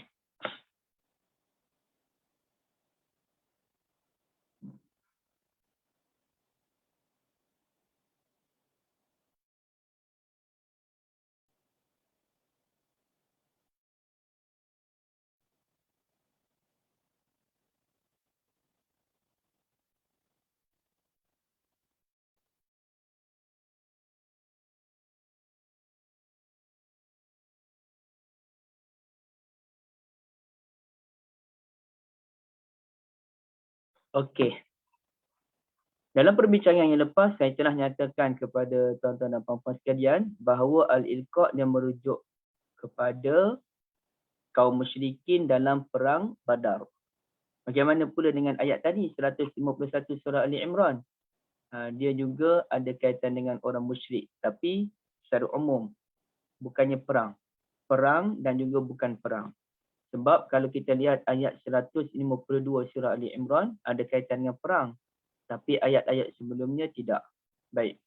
A: Okey. Dalam perbincangan yang lepas, saya telah nyatakan kepada tuan-tuan dan puan-puan sekalian bahawa al-ilqa' yang merujuk kepada kaum musyrikin dalam perang Badar. Bagaimana pula dengan ayat tadi 151 surah Ali Imran? Dia juga ada kaitan dengan orang musyrik, tapi secara umum, bukannya perang. Perang dan juga bukan perang. Sebab kalau kita lihat ayat 152 surah Ali Imran, ada kaitan dengan perang. Tapi ayat-ayat sebelumnya tidak. Baik.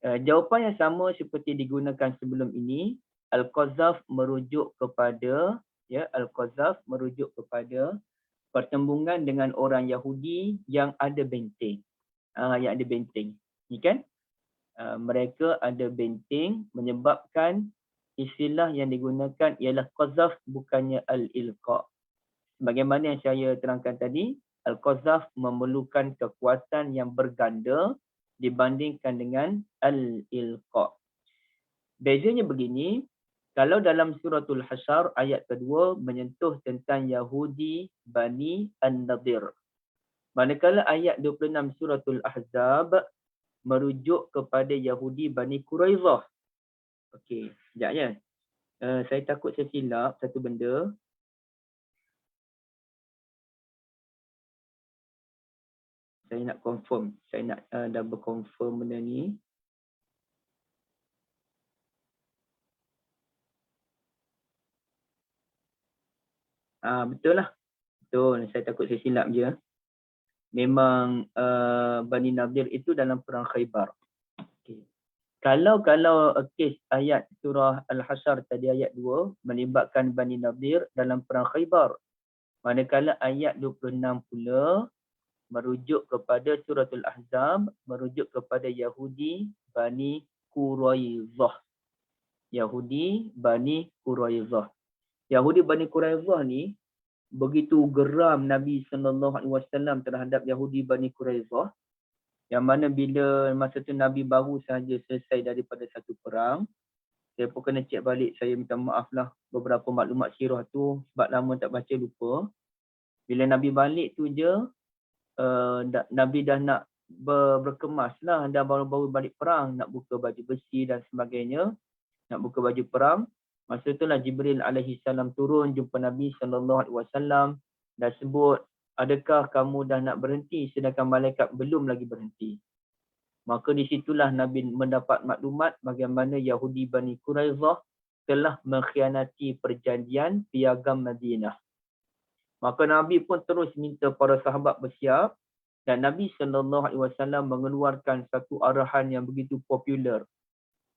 A: Jawapan yang sama seperti digunakan sebelum ini, Al-Qazaf merujuk kepada, ya, Al-Qazaf merujuk kepada pertembungan dengan orang Yahudi yang ada benteng. Yang ada benteng. Ni kan? Mereka ada benteng menyebabkan istilah yang digunakan ialah qazaf, bukannya al-ilqa'. Bagaimana yang saya terangkan tadi, al-qazaf memerlukan kekuatan yang berganda dibandingkan dengan al-ilqa'. Bezanya begini, kalau dalam suratul Hasyr ayat kedua menyentuh tentang Yahudi Bani An-Nadir. Manakala ayat 26 suratul Ahzab merujuk kepada Yahudi Bani Quraizah. Okey, sekejap ya. Saya takut saya silap satu benda. Saya nak confirm. Saya nak double confirm benda ni. Betul lah. Betul. Saya takut saya silap je. Memang Bani Nadir itu dalam perang Khaybar. Okay. Kalau kes ayat surah Al-Hasyr tadi ayat 2 melibatkan Bani Nadir dalam perang Khaybar. Manakala ayat 26 pula merujuk kepada suratul Ahzab, merujuk kepada Yahudi Bani Quraizah. Yahudi Bani Quraizah. Yahudi Bani Quraizah ni begitu geram Nabi SAW terhadap Yahudi Bani Quraizah, yang mana bila masa tu Nabi baru sahaja selesai daripada satu perang. Saya pun kena cek balik, saya minta maaf lah beberapa maklumat sirah tu sebab lama tak baca, lupa. Bila Nabi balik tu je, Nabi dah nak berkemas lah, dah baru-baru balik perang, nak buka baju besi dan sebagainya, nak buka baju perang. Masa itulah Jibril alaihi salam turun jumpa Nabi SAW dan sebut, adakah kamu dah nak berhenti sedangkan malaikat belum lagi berhenti. Maka di situlah Nabi mendapat maklumat bagaimana Yahudi Bani Quraizah telah mengkhianati perjanjian piagam Madinah. Maka Nabi pun terus minta para sahabat bersiap dan Nabi SAW mengeluarkan satu arahan yang begitu popular.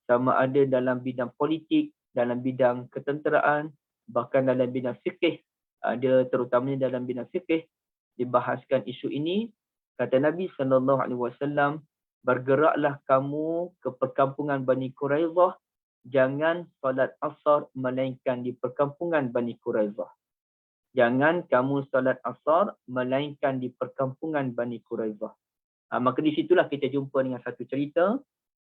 A: Sama ada dalam bidang politik, dalam bidang ketenteraan, bahkan dalam bidang fikih. Ada terutamanya dalam bidang fikih dibahaskan isu ini. Kata Nabi SAW, bergeraklah kamu ke perkampungan Bani Quraizah, jangan solat asar melainkan di perkampungan Bani Quraizah. Jangan kamu solat asar melainkan di perkampungan Bani Quraizah. Maka di situlah kita jumpa dengan satu cerita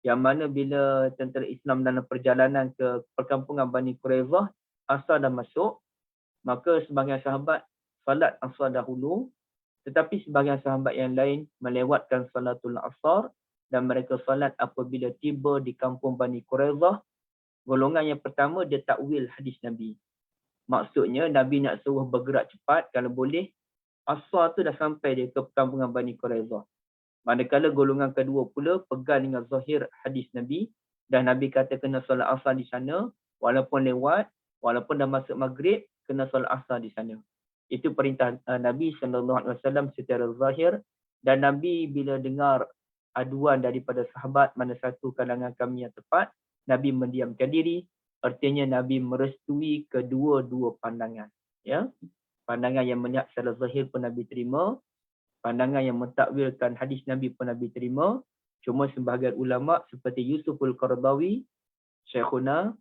A: yang mana bila tentera Islam dalam perjalanan ke perkampungan Bani Quraizah, asar dah masuk, maka sebahagian sahabat solat asar dahulu, tetapi sebahagian sahabat yang lain melewatkan salatul asar dan mereka solat apabila tiba di kampung Bani Quraizah. Golongan yang pertama dia takwil hadis Nabi. Maksudnya Nabi nak suruh bergerak cepat, kalau boleh asar tu dah sampai dia ke perkampungan Bani Quraizah. Manakala golongan kedua pula pegang dengan zahir hadis Nabi dan Nabi kata kena solat asar di sana, walaupun lewat, walaupun dah masuk maghrib, kena solat asar di sana. Itu perintah Nabi SAW secara zahir, dan Nabi bila dengar aduan daripada sahabat mana satu kalangan kami yang tepat, Nabi mendiamkan diri. Artinya Nabi merestui kedua-dua pandangan. Ya, pandangan yang meniat secara zahir pun Nabi terima, pandangan yang mentakwilkan hadis Nabi pun Nabi terima. Cuma sebahagian ulama seperti Yusuful Qaradawi, Syekhuna,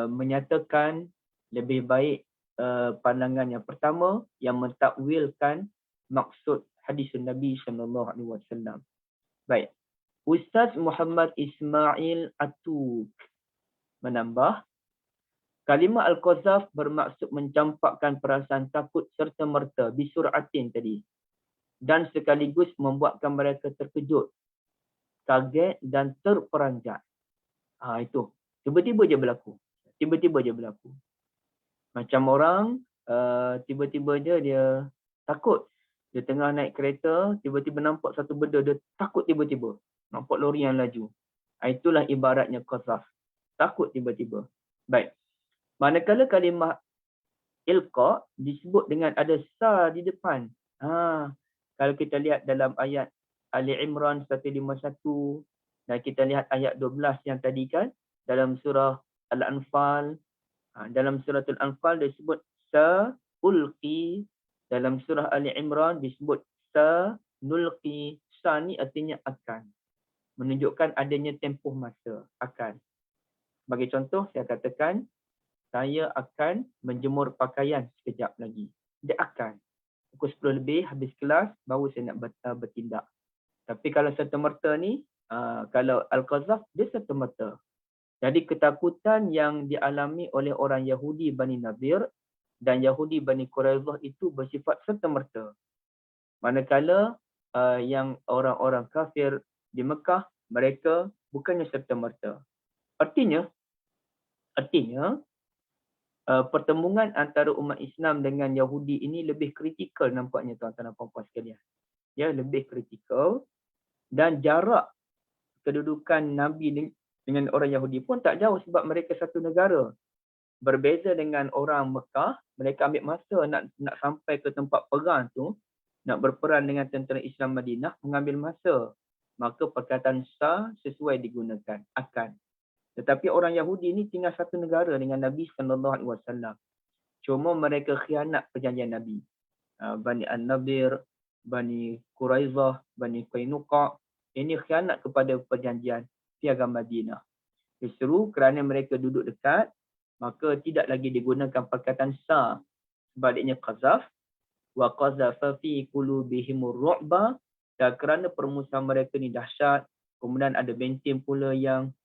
A: menyatakan lebih baik pandangan yang pertama yang mentakwilkan maksud hadis Nabi SAW. Baik. Ustaz Muhammad Ismail Atuk menambah, kalimah Al-Qazaf bermaksud mencampakkan perasaan takut serta merta bisur'atin tadi, dan sekaligus membuatkan mereka terkejut, kaget dan terperanjat. Itu. Tiba-tiba je berlaku. Tiba-tiba je berlaku. Macam orang tiba-tiba je dia takut. Dia tengah naik kereta, tiba-tiba nampak satu benda, dia takut tiba-tiba. Nampak lori yang laju. Itulah ibaratnya qazaf. Takut tiba-tiba. Baik. Manakala kalimah ilqa disebut dengan ada sa di depan. Kalau kita lihat dalam ayat Ali Imran 151 dan kita lihat ayat 12 yang tadi kan, dalam surah Al-Anfal, dalam surah Al-Anfal disebut sa ulqi, dalam surah Ali Imran disebut sa nulqi. Sa ni artinya akan, menunjukkan adanya tempoh masa, akan. Sebagai contoh, saya katakan, saya akan menjemur pakaian sekejap lagi. Dia akan. Pukul 10 lebih, habis kelas, baru saya nak bertindak. Tapi kalau serta-merta ni, kalau Al-Qazaf, dia serta-merta. Jadi ketakutan yang dialami oleh orang Yahudi Bani Nadir dan Yahudi Bani Quraizah itu bersifat serta-merta. Manakala yang orang-orang kafir di Mekah, mereka bukannya serta-merta. Artinya pertemuan antara umat Islam dengan Yahudi ini lebih kritikal nampaknya tuan-tuan dan puan-puan sekalian. Ya, lebih kritikal, dan jarak kedudukan Nabi dengan orang Yahudi pun tak jauh sebab mereka satu negara. Berbeza dengan orang Mekah, mereka ambil masa nak sampai ke tempat perang tu, nak berperang dengan tentera Islam Madinah, mengambil masa. Maka perkataan sa sesuai digunakan, akan. Tetapi orang Yahudi ni tinggal satu negara dengan Nabi SAW. Cuma mereka khianat perjanjian Nabi. Bani An-Nadir, Bani Quraizah, Bani Qainuqa, ini khianat kepada perjanjian piagam Madinah. Diseru kerana mereka duduk dekat, maka tidak lagi digunakan perkataan sa, sebaliknya qazaf. Wa qazafa fi qulubihimur ru'ba, dan kerana permusuhan mereka ni dahsyat, kemudian ada benteng pula yang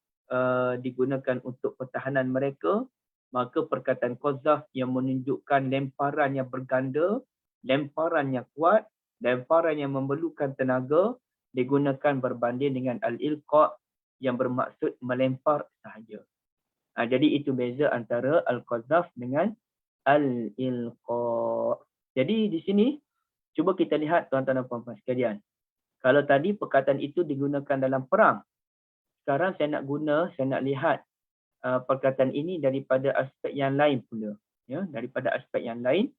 A: digunakan untuk pertahanan mereka, maka perkataan qazaf yang menunjukkan lemparan yang berganda, lemparan yang kuat, lemparan yang memerlukan tenaga, digunakan berbanding dengan al-ilqa yang bermaksud melempar sahaja. Jadi itu beza antara al-qazaf dengan al-ilqa. Jadi di sini, cuba kita lihat tuan-tuan dan puan-puan sekalian. Kalau tadi perkataan itu digunakan dalam perang, sekarang saya nak lihat perkataan ini daripada aspek yang lain pula. Ya, daripada aspek yang lain,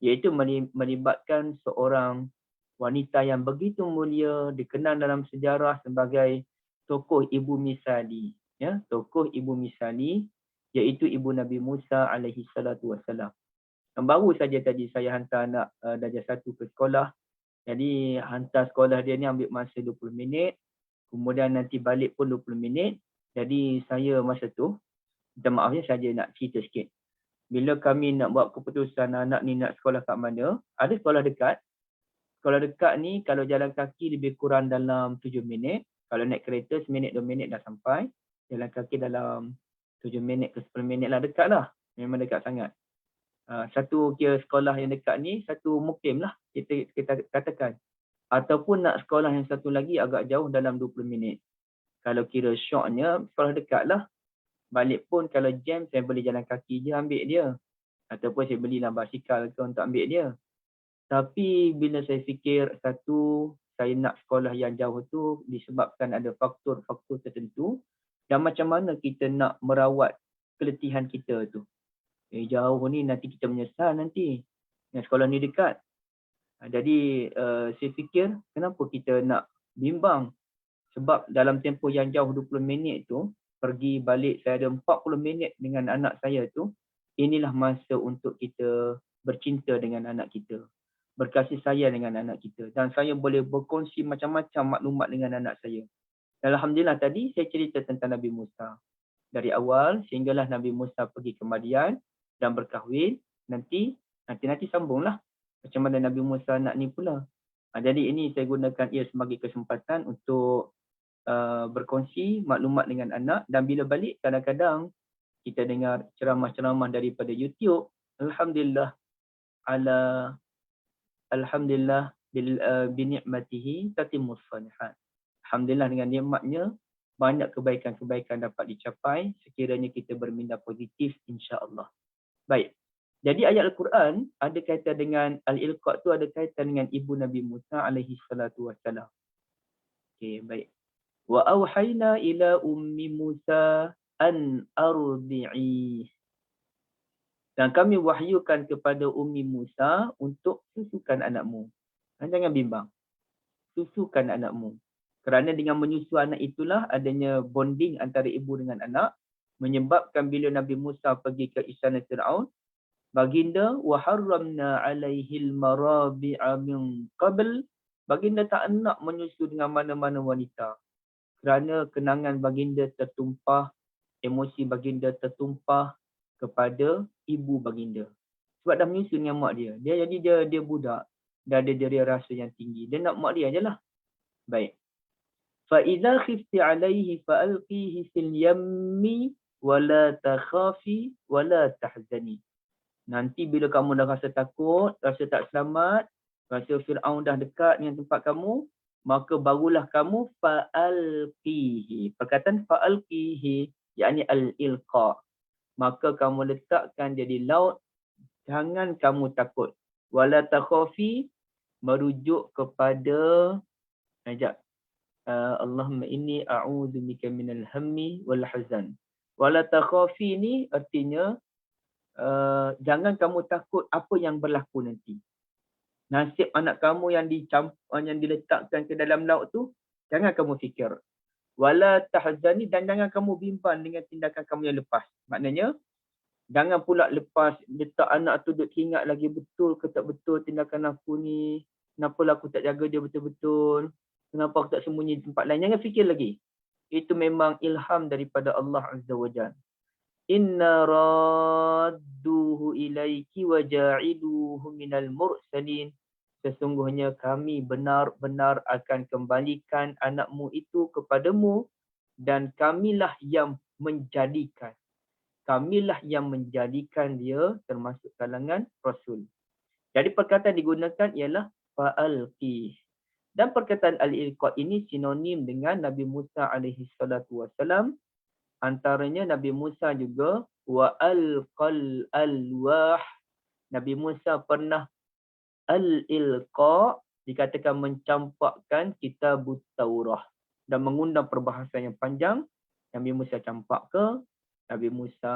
A: iaitu melibatkan seorang wanita yang begitu mulia, dikenal dalam sejarah sebagai tokoh ibu misali. Ya, tokoh ibu misali, iaitu ibu Nabi Musa alaihi salatu wassalam. Baru saja tadi saya hantar anak darjah 1 ke sekolah. Jadi hantar sekolah dia ni ambil masa 20 minit. Kemudian nanti balik pun 20 minit. Jadi saya masa tu, minta maaf ya, saja nak cerita sikit. Bila kami nak buat keputusan anak ni nak sekolah kat mana, ada sekolah dekat. Sekolah dekat ni kalau jalan kaki lebih kurang dalam 7 minit. Kalau naik kereta 1 minit 2 minit dah sampai. Jalan kaki dalam 7 minit ke 10 minit lah, dekat lah. Memang dekat sangat. Satu kira sekolah yang dekat ni, satu mukim lah kita katakan. Ataupun nak sekolah yang satu lagi agak jauh dalam 20 minit. Kalau kira shortnya, sekolah dekat lah. Balik pun kalau jam, saya boleh jalan kaki je ambil dia. Ataupun saya belilah basikal ke untuk ambil dia. Tapi bila saya fikir, satu, saya nak sekolah yang jauh tu disebabkan ada faktor-faktor tertentu. Dan macam mana kita nak merawat keletihan kita tu. Jauh ni nanti kita menyesal nanti. Yang sekolah ni dekat. Jadi saya fikir kenapa kita nak bimbang. Sebab dalam tempoh yang jauh 20 minit tu, pergi balik saya ada 40 minit dengan anak saya tu, inilah masa untuk kita bercinta dengan anak kita. Berkasih sayang dengan anak kita. Dan saya boleh berkongsi macam-macam maklumat dengan anak saya. Alhamdulillah tadi saya cerita tentang Nabi Musa. Dari awal sehinggalah Nabi Musa pergi ke Madian dan berkahwin, nanti sambunglah macam mana Nabi Musa nak ni pula. Jadi ini saya gunakan ia sebagai kesempatan untuk berkongsi maklumat dengan anak. Dan bila balik kadang-kadang kita dengar ceramah-ceramah daripada YouTube. Alhamdulillah binikmatihi tatimmus shalihat. Alhamdulillah dengan nikmatnya banyak kebaikan-kebaikan dapat dicapai sekiranya kita berminda positif insya-Allah. Baik. Jadi ayat Al-Quran ada kaitan dengan al-ilqa tu, ada kaitan dengan ibu Nabi Musa alaihi salatu wassalam. Okey, baik. Wa auhayna ila ummi Musa an ardi'i. Dan kami wahyukan kepada ummi Musa untuk susukan anakmu. Jangan bimbang. Susukan anakmu. Kerana dengan menyusu anak itulah adanya bonding antara ibu dengan anak, menyebabkan bila Nabi Musa pergi ke istana Fir'aun, baginda wa harramna alaihil marabi'a min qabl, baginda tak nak menyusu dengan mana-mana wanita. Kerana kenangan baginda tertumpah, emosi baginda tertumpah kepada ibu baginda. Sebab dah menyusu dengan mak dia. Jadi dia budak, dah ada deria rasa yang tinggi. Dia nak mak dia je lah. Baik. فَإِذَا خِفْتِ عَلَيْهِ فَأَلْقِيهِ فِي الْيَمِّ وَلَا تَخَافِي وَلَا تَحْزَنِي. Nanti bila kamu dah rasa takut, rasa tak selamat, rasa Fir'aun dah dekat dengan tempat kamu, maka barulah kamu fa'alqihi. Perkataan fa'alqihi, yakni al-ilqa. Maka kamu letakkan jadi laut, jangan kamu takut. Wala takhafi, merujuk kepada Allahumma inni a'udzu bika minal hammi wal hazan. Wala takhafi ni artinya jangan kamu takut apa yang berlaku nanti. Nasib anak kamu yang diletakkan ke dalam laut tu, jangan kamu fikir. Wala tahzani, dan jangan kamu bimbang dengan tindakan kamu yang lepas. Maknanya jangan pula lepas letak anak tu duk ingat lagi betul ke tak betul tindakan aku ni. Kenapalah aku tak jaga dia betul-betul. Kenapa aku tak sembunyi di tempat lain. Jangan fikir lagi. itu memang ilham daripada Allah Azza wa Jalla. Inna radduhu ilaiki wa ja'iluhu minal mursalin. Sesungguhnya kami benar-benar akan kembalikan anakmu itu kepadamu dan kamilah yang menjadikan. Kamilah yang menjadikan dia termasuk kalangan Rasul. Jadi perkataan digunakan ialah fa'alqi. Dan perkataan al-ilqa ini sinonim dengan Nabi Musa alaihi salatu wasalam. Antaranya Nabi Musa juga wa alqal alwah. Nabi Musa pernah al-ilqa, dikatakan mencampakkan kitab Taurah dan mengundang perbahasan yang panjang. Nabi Musa campak ke, Nabi Musa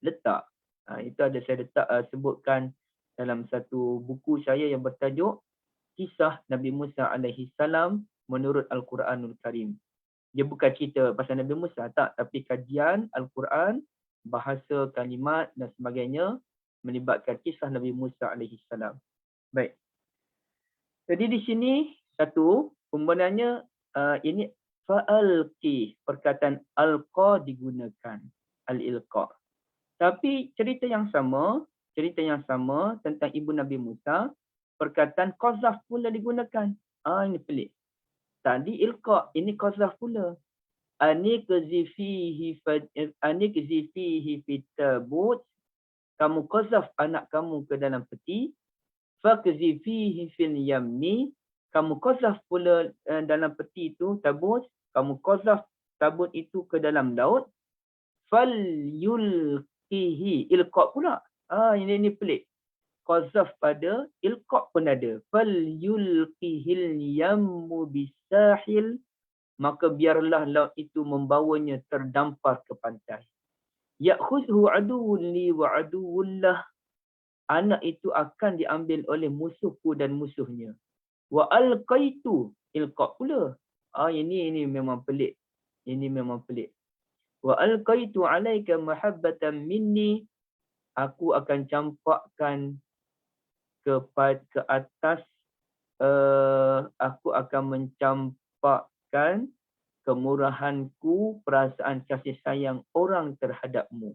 A: letak. Itu ada saya sebutkan dalam satu buku saya yang bertajuk Kisah Nabi Musa alaihi salam menurut Al-Quranul Karim. Dia bukan cerita pasal Nabi Musa, tak, tapi kajian Al-Quran, bahasa, kalimat dan sebagainya melibatkan kisah Nabi Musa alaihi salam. Baik. Jadi di sini satu penggunaannya ini fa'alqi, perkataan alqa digunakan, al-ilqa. Tapi cerita yang sama tentang ibu Nabi Musa, perkataan qazaf pula digunakan. Ini pelik. Tadi ilqa, ini qazaf pula. Anikzi fihi fitabut, kamu qazaf anak kamu ke dalam peti. Fakzi fihi fil yamni, kamu qazaf pula dalam peti itu, tabut, kamu qazaf tabut itu ke dalam laut. Fal yulqihi, ilqa pula. Ini pelik. Qazaf pada, ilqa pun ada. Fal yulqihil yammu bisahil, maka biarlah laut itu membawanya terdampar ke pantai. Ya'khudhu aduwwun li wa aduwwun lah, anak itu akan diambil oleh musuhku dan musuhnya. Wa alqaitu, ilqa pula. Ini memang pelik. Ini memang pelik. Wa alqaitu alaika mahabbatan minni, aku akan campakkan ke atas, aku akan mencampakkan kemurahanku, perasaan kasih sayang orang terhadapmu.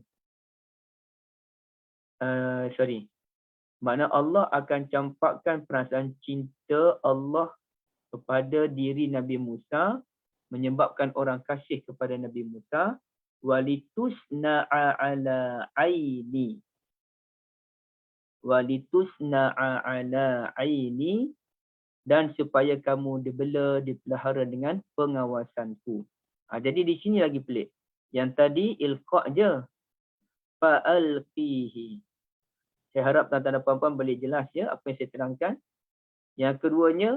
A: Makna Allah akan campakkan perasaan cinta Allah kepada diri Nabi Musa, menyebabkan orang kasih kepada Nabi Musa. Walitusna'a ala aini, walitusna'a ala aini, dan supaya kamu dibela, dipelihara dengan pengawasanku. Jadi di sini lagi pelik. Yang tadi ilqa je, fa'alqihi. Saya harap tuan-tuan dan puan-puan boleh jelas ya apa yang saya terangkan. Yang keduanya,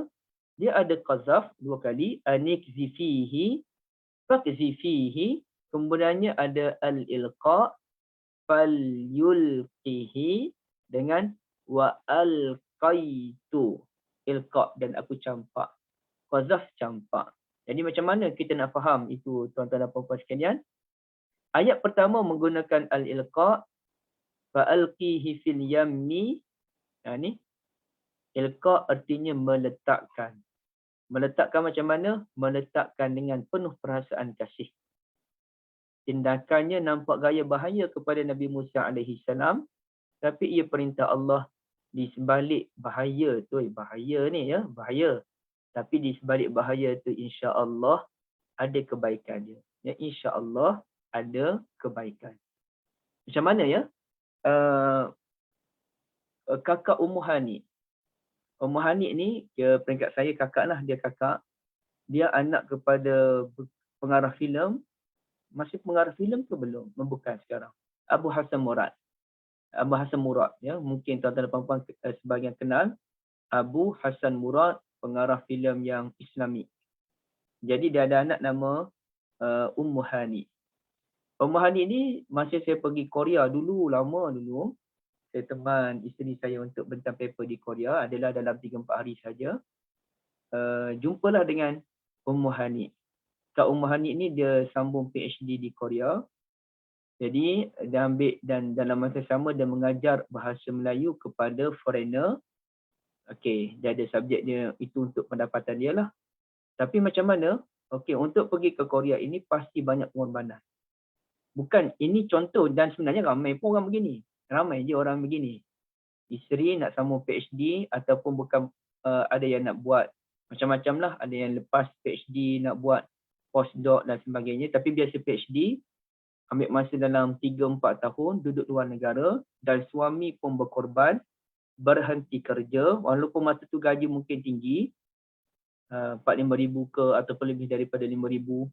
A: dia ada qazaf dua kali, anikzi fihi, fakzi fihi, kemudiannya ada al-ilqa, fal yulqihi, dengan wa alqaitu, ilqa, dan aku campak. Qazaf campak. Jadi macam mana kita nak faham itu tuan-tuan dan puan-puan sekalian? Ayat pertama menggunakan al-ilqa, fa'alqihi fil yammi. Ni ilqa artinya meletakkan. Meletakkan macam mana? Meletakkan dengan penuh perasaan kasih. Tindakannya nampak gaya bahaya kepada Nabi Musa alaihi salam, tapi ia perintah Allah. Di sebalik bahaya tu, bahaya ni ya, bahaya. Tapi di sebalik bahaya tu insya-Allah ada kebaikan dia. Ya, insya-Allah ada kebaikan. Macam mana ya? Kakak Ummu Hani. Ummu Hani ni, peringkat saya kakak lah, dia kakak. Dia anak kepada pengarah filem. Masih pengarah filem ke belum? Bukan sekarang. Abu Hassan Murad. Abu Hassan Murad, ya, mungkin tuan-tuan dan puan-puan sebahagian kenal. Abu Hassan Murad, pengarah filem yang Islami. Jadi dia ada anak nama Ummu Hani. Ummu Hani ni masa saya pergi Korea dulu, lama dulu, saya teman isteri saya untuk bentang paper di Korea, adalah dalam 3-4 hari saja. Jumpalah dengan Ummu Hani. Kak Ummu Hani ni dia sambung PhD di Korea. Jadi dia ambil, dan dalam masa sama dia mengajar bahasa Melayu kepada foreigner. Okey, dia ada subjek dia itu untuk pendapatan dia lah. Tapi macam mana Okey, untuk pergi ke Korea ini pasti banyak pengorbanan. Bukan, ini contoh dan sebenarnya ramai pun orang begini. Ramai je orang begini. Isteri nak sambung PhD ataupun bukan ada yang nak buat macam-macam lah. Ada yang lepas PhD nak buat postdoc dan sebagainya. Tapi biasa PhD ambil masa dalam 3-4 tahun duduk luar negara dan suami pun berkorban berhenti kerja walaupun masa tu gaji mungkin tinggi 4-5 ribu ke ataupun lebih daripada 5 ribu,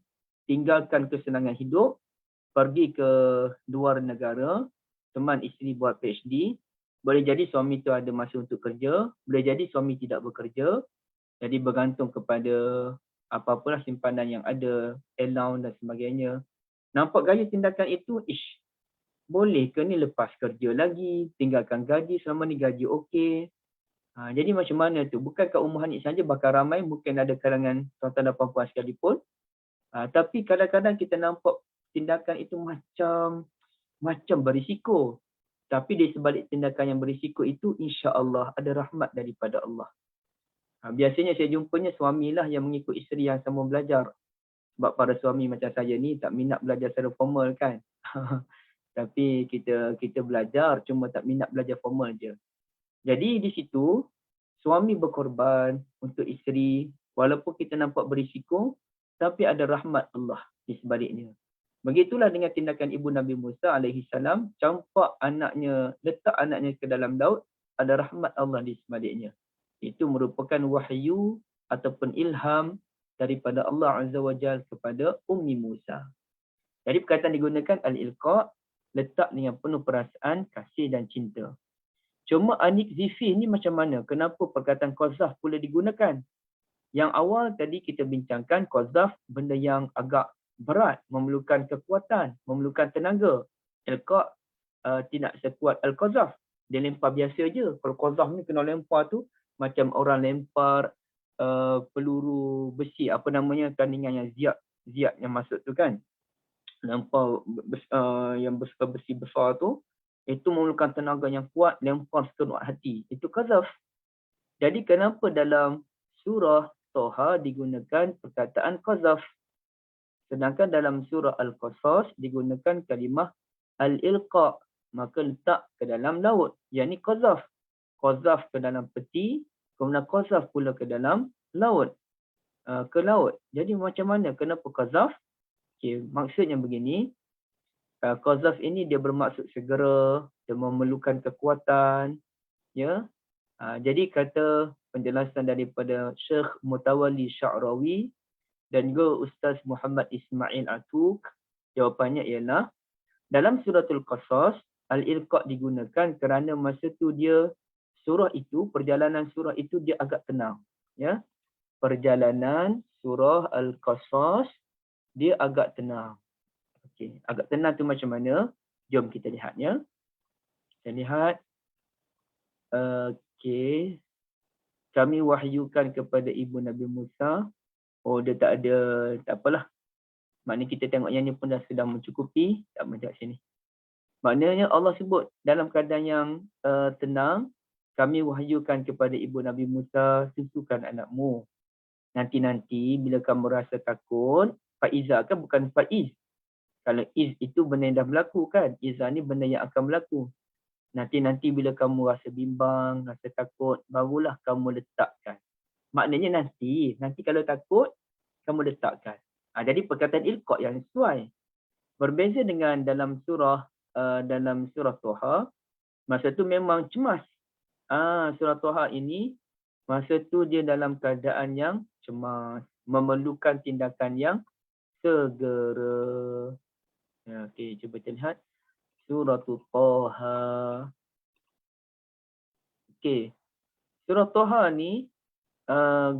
A: tinggalkan kesenangan hidup, pergi ke luar negara, teman isteri buat PhD, boleh jadi suami tu ada masa untuk kerja, boleh jadi suami tidak bekerja, jadi bergantung kepada apa-apalah simpanan yang ada, allowance dan sebagainya. Nampak gaya tindakan itu, boleh ke ni lepas kerja lagi, tinggalkan gaji, selama ni gaji okey. Jadi macam mana tu? Bukan kat Ummu Hanif saja, bahkan ramai, mungkin ada kalangan tuan-tuan dan puan-puan sekalipun. Tapi kadang-kadang kita nampak tindakan itu macam berisiko. Tapi di sebalik tindakan yang berisiko itu, insya-Allah ada rahmat daripada Allah. Biasanya saya jumpanya suamilah yang mengikut isteri yang sama belajar. Sebab para suami macam saya ni tak minat belajar secara formal kan. Tapi kita belajar, cuma tak minat belajar formal je. Jadi di situ, suami berkorban untuk isteri, walaupun kita nampak berisiko, tapi ada rahmat Allah di sebaliknya. Begitulah dengan tindakan ibu Nabi Musa alaihi salam, campak anaknya, letak anaknya ke dalam laut, ada rahmat Allah di sebaliknya. Itu merupakan wahyu ataupun ilham daripada Allah Azza wa Jal kepada Ummi Musa. Jadi perkataan digunakan al-ilqa, letak dengan penuh perasaan, kasih dan cinta. Cuma anik zifi ni macam mana? Kenapa perkataan qazaf pula digunakan? Yang awal tadi kita bincangkan qazaf benda yang agak berat, memerlukan kekuatan, memerlukan tenaga. Ilqa tidak sekuat al-qazaf. Dia lempar biasa je. Kalau qazaf ni kena lempar tu macam orang lempar peluru besi, apa namanya, tandingan yang ziat yang masuk tu kan. Lempar yang besi besar tu, itu memerlukan tenaga yang kuat, lempar sekenuat hati. Itu qazaf. Jadi kenapa dalam surah Toha digunakan perkataan qazaf? Sedangkan dalam surah Al-Qasas digunakan kalimah al-ilqa, maka letak ke dalam laut. Yang ni qazaf. Qazaf ke dalam peti, kemudian qazaf pula ke dalam laut. Ke laut. Jadi macam mana? Kenapa qazaf? Okay, maksudnya begini. Qazaf ini dia bermaksud segera, dia memerlukan kekuatan. Ya. Jadi kata penjelasan daripada Syekh Mutawalli Sya'rawi dan juga Ustaz Muhammad Ismail Atuk, jawapannya ialah dalam suratul Qasas, al-ilqa digunakan kerana masa tu dia perjalanan surah itu dia agak tenang. Ya. Perjalanan surah Al-Qasas dia agak tenang. Okey, agak tenang tu macam mana? Jom kita lihatnya. Kita lihat. Okey. Kami wahyukan kepada ibu Nabi Musa. Oh, dia tak ada, tak apalah. Maknanya kita tengok yang ni pun dah sedang mencukupi. Tak macam sini. Maknanya Allah sebut dalam keadaan yang tenang, kami wahyukan kepada ibu Nabi Musa, susukan anakmu. Nanti-nanti bila kamu rasa takut, Faiza kan bukan Faiz. Kalau iz itu benda yang dah berlaku kan. Iza ni benda yang akan berlaku. Nanti bila kamu rasa bimbang, rasa takut, barulah kamu letakkan. Maknanya nanti kalau takut, kamu letakkan. Jadi perkataan ilqa yang sesuai. Berbeza dengan dalam surah Toha, masa tu memang cemas. Surah Toha ini, masa tu dia dalam keadaan yang cemas, memerlukan tindakan yang segera. Okey, cuba kita lihat. Surah Toha. Okey. Surah Toha ni,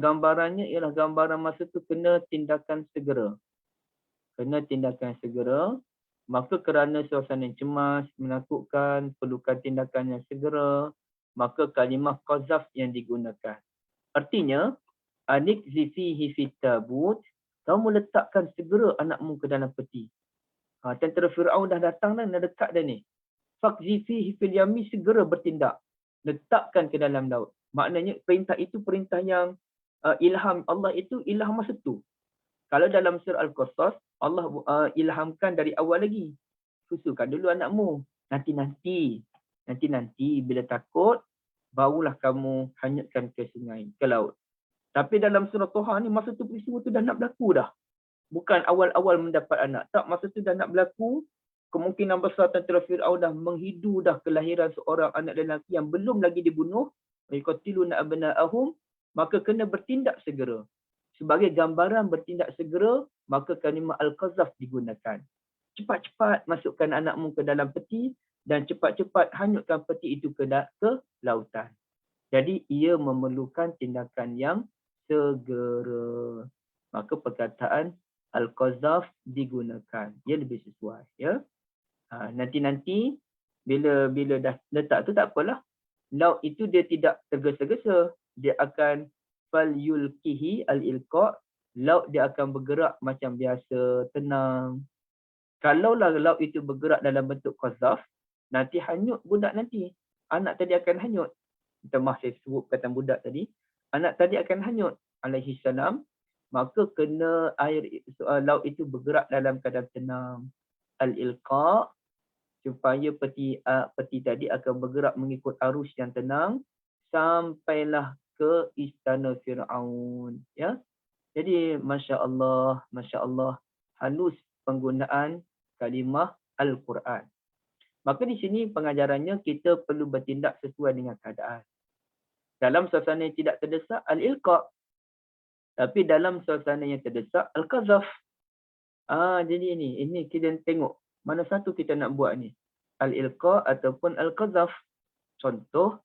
A: gambarannya ialah gambaran masa tu kena tindakan segera. Maka kerana suasana yang cemas, menakutkan, perlukan tindakan yang segera, maka kalimah qazaf yang digunakan. Artinya, anikzi fihi fit tabut, kamu letakkan segera anakmu ke dalam peti. Tentera Fir'aun dah datang dah dekat dah ni. Faqzi fihi fil yami, segera bertindak. Letakkan ke dalam laut. Maknanya perintah itu perintah yang ilham Allah itu ilham masa tu. Kalau dalam surah Al-Qasas, Allah ilhamkan dari awal lagi. Susukan dulu anakmu. Nanti-nanti bila takut, barulah kamu hanyutkan ke sungai, ke laut. Tapi dalam surah Toha ni, masa tu peristiwa tu dah nak berlaku dah. Bukan awal-awal mendapat anak. Tak, masa tu dah nak berlaku. Kemungkinan besar tentera Fir'aun dah menghidu dah kelahiran seorang anak lelaki yang belum lagi dibunuh. Yuqatiluna abna'ahum. Maka kena bertindak segera. Sebagai gambaran bertindak segera, maka kalimah al-qazaf digunakan. Cepat-cepat masukkan anakmu ke dalam peti dan cepat-cepat hanyutkan peti itu ke lautan. Jadi ia memerlukan tindakan yang segera. Maka perkataan al-qazaf digunakan. Ia lebih sesuai, ya. Nanti-nanti bila dah letak tu tak apalah. Laut itu dia tidak tergesa-gesa. Dia akan falyulkihi al-ilqa. Laut dia akan bergerak macam biasa, tenang. Kalaulah laut itu bergerak dalam bentuk qazaf, nanti hanyut budak nanti. Anak tadi akan hanyut. Minta maaf saya sebut perkataan budak tadi. Anak tadi akan hanyut alaihi salam. Maka kena laut itu bergerak dalam keadaan tenang. Al-ilqa, supaya peti tadi akan bergerak mengikut arus yang tenang sampailah ke istana Fir'aun, ya. Jadi masya-Allah halus penggunaan kalimah Al-Quran. Maka di sini pengajarannya kita perlu bertindak sesuai dengan keadaan. Dalam suasana yang tidak terdesak, al-ilqa. Tapi dalam suasana yang terdesak, al-qazaf. Jadi ini kita tengok mana satu kita nak buat ni. Al-ilqa ataupun al-qazaf. Contoh.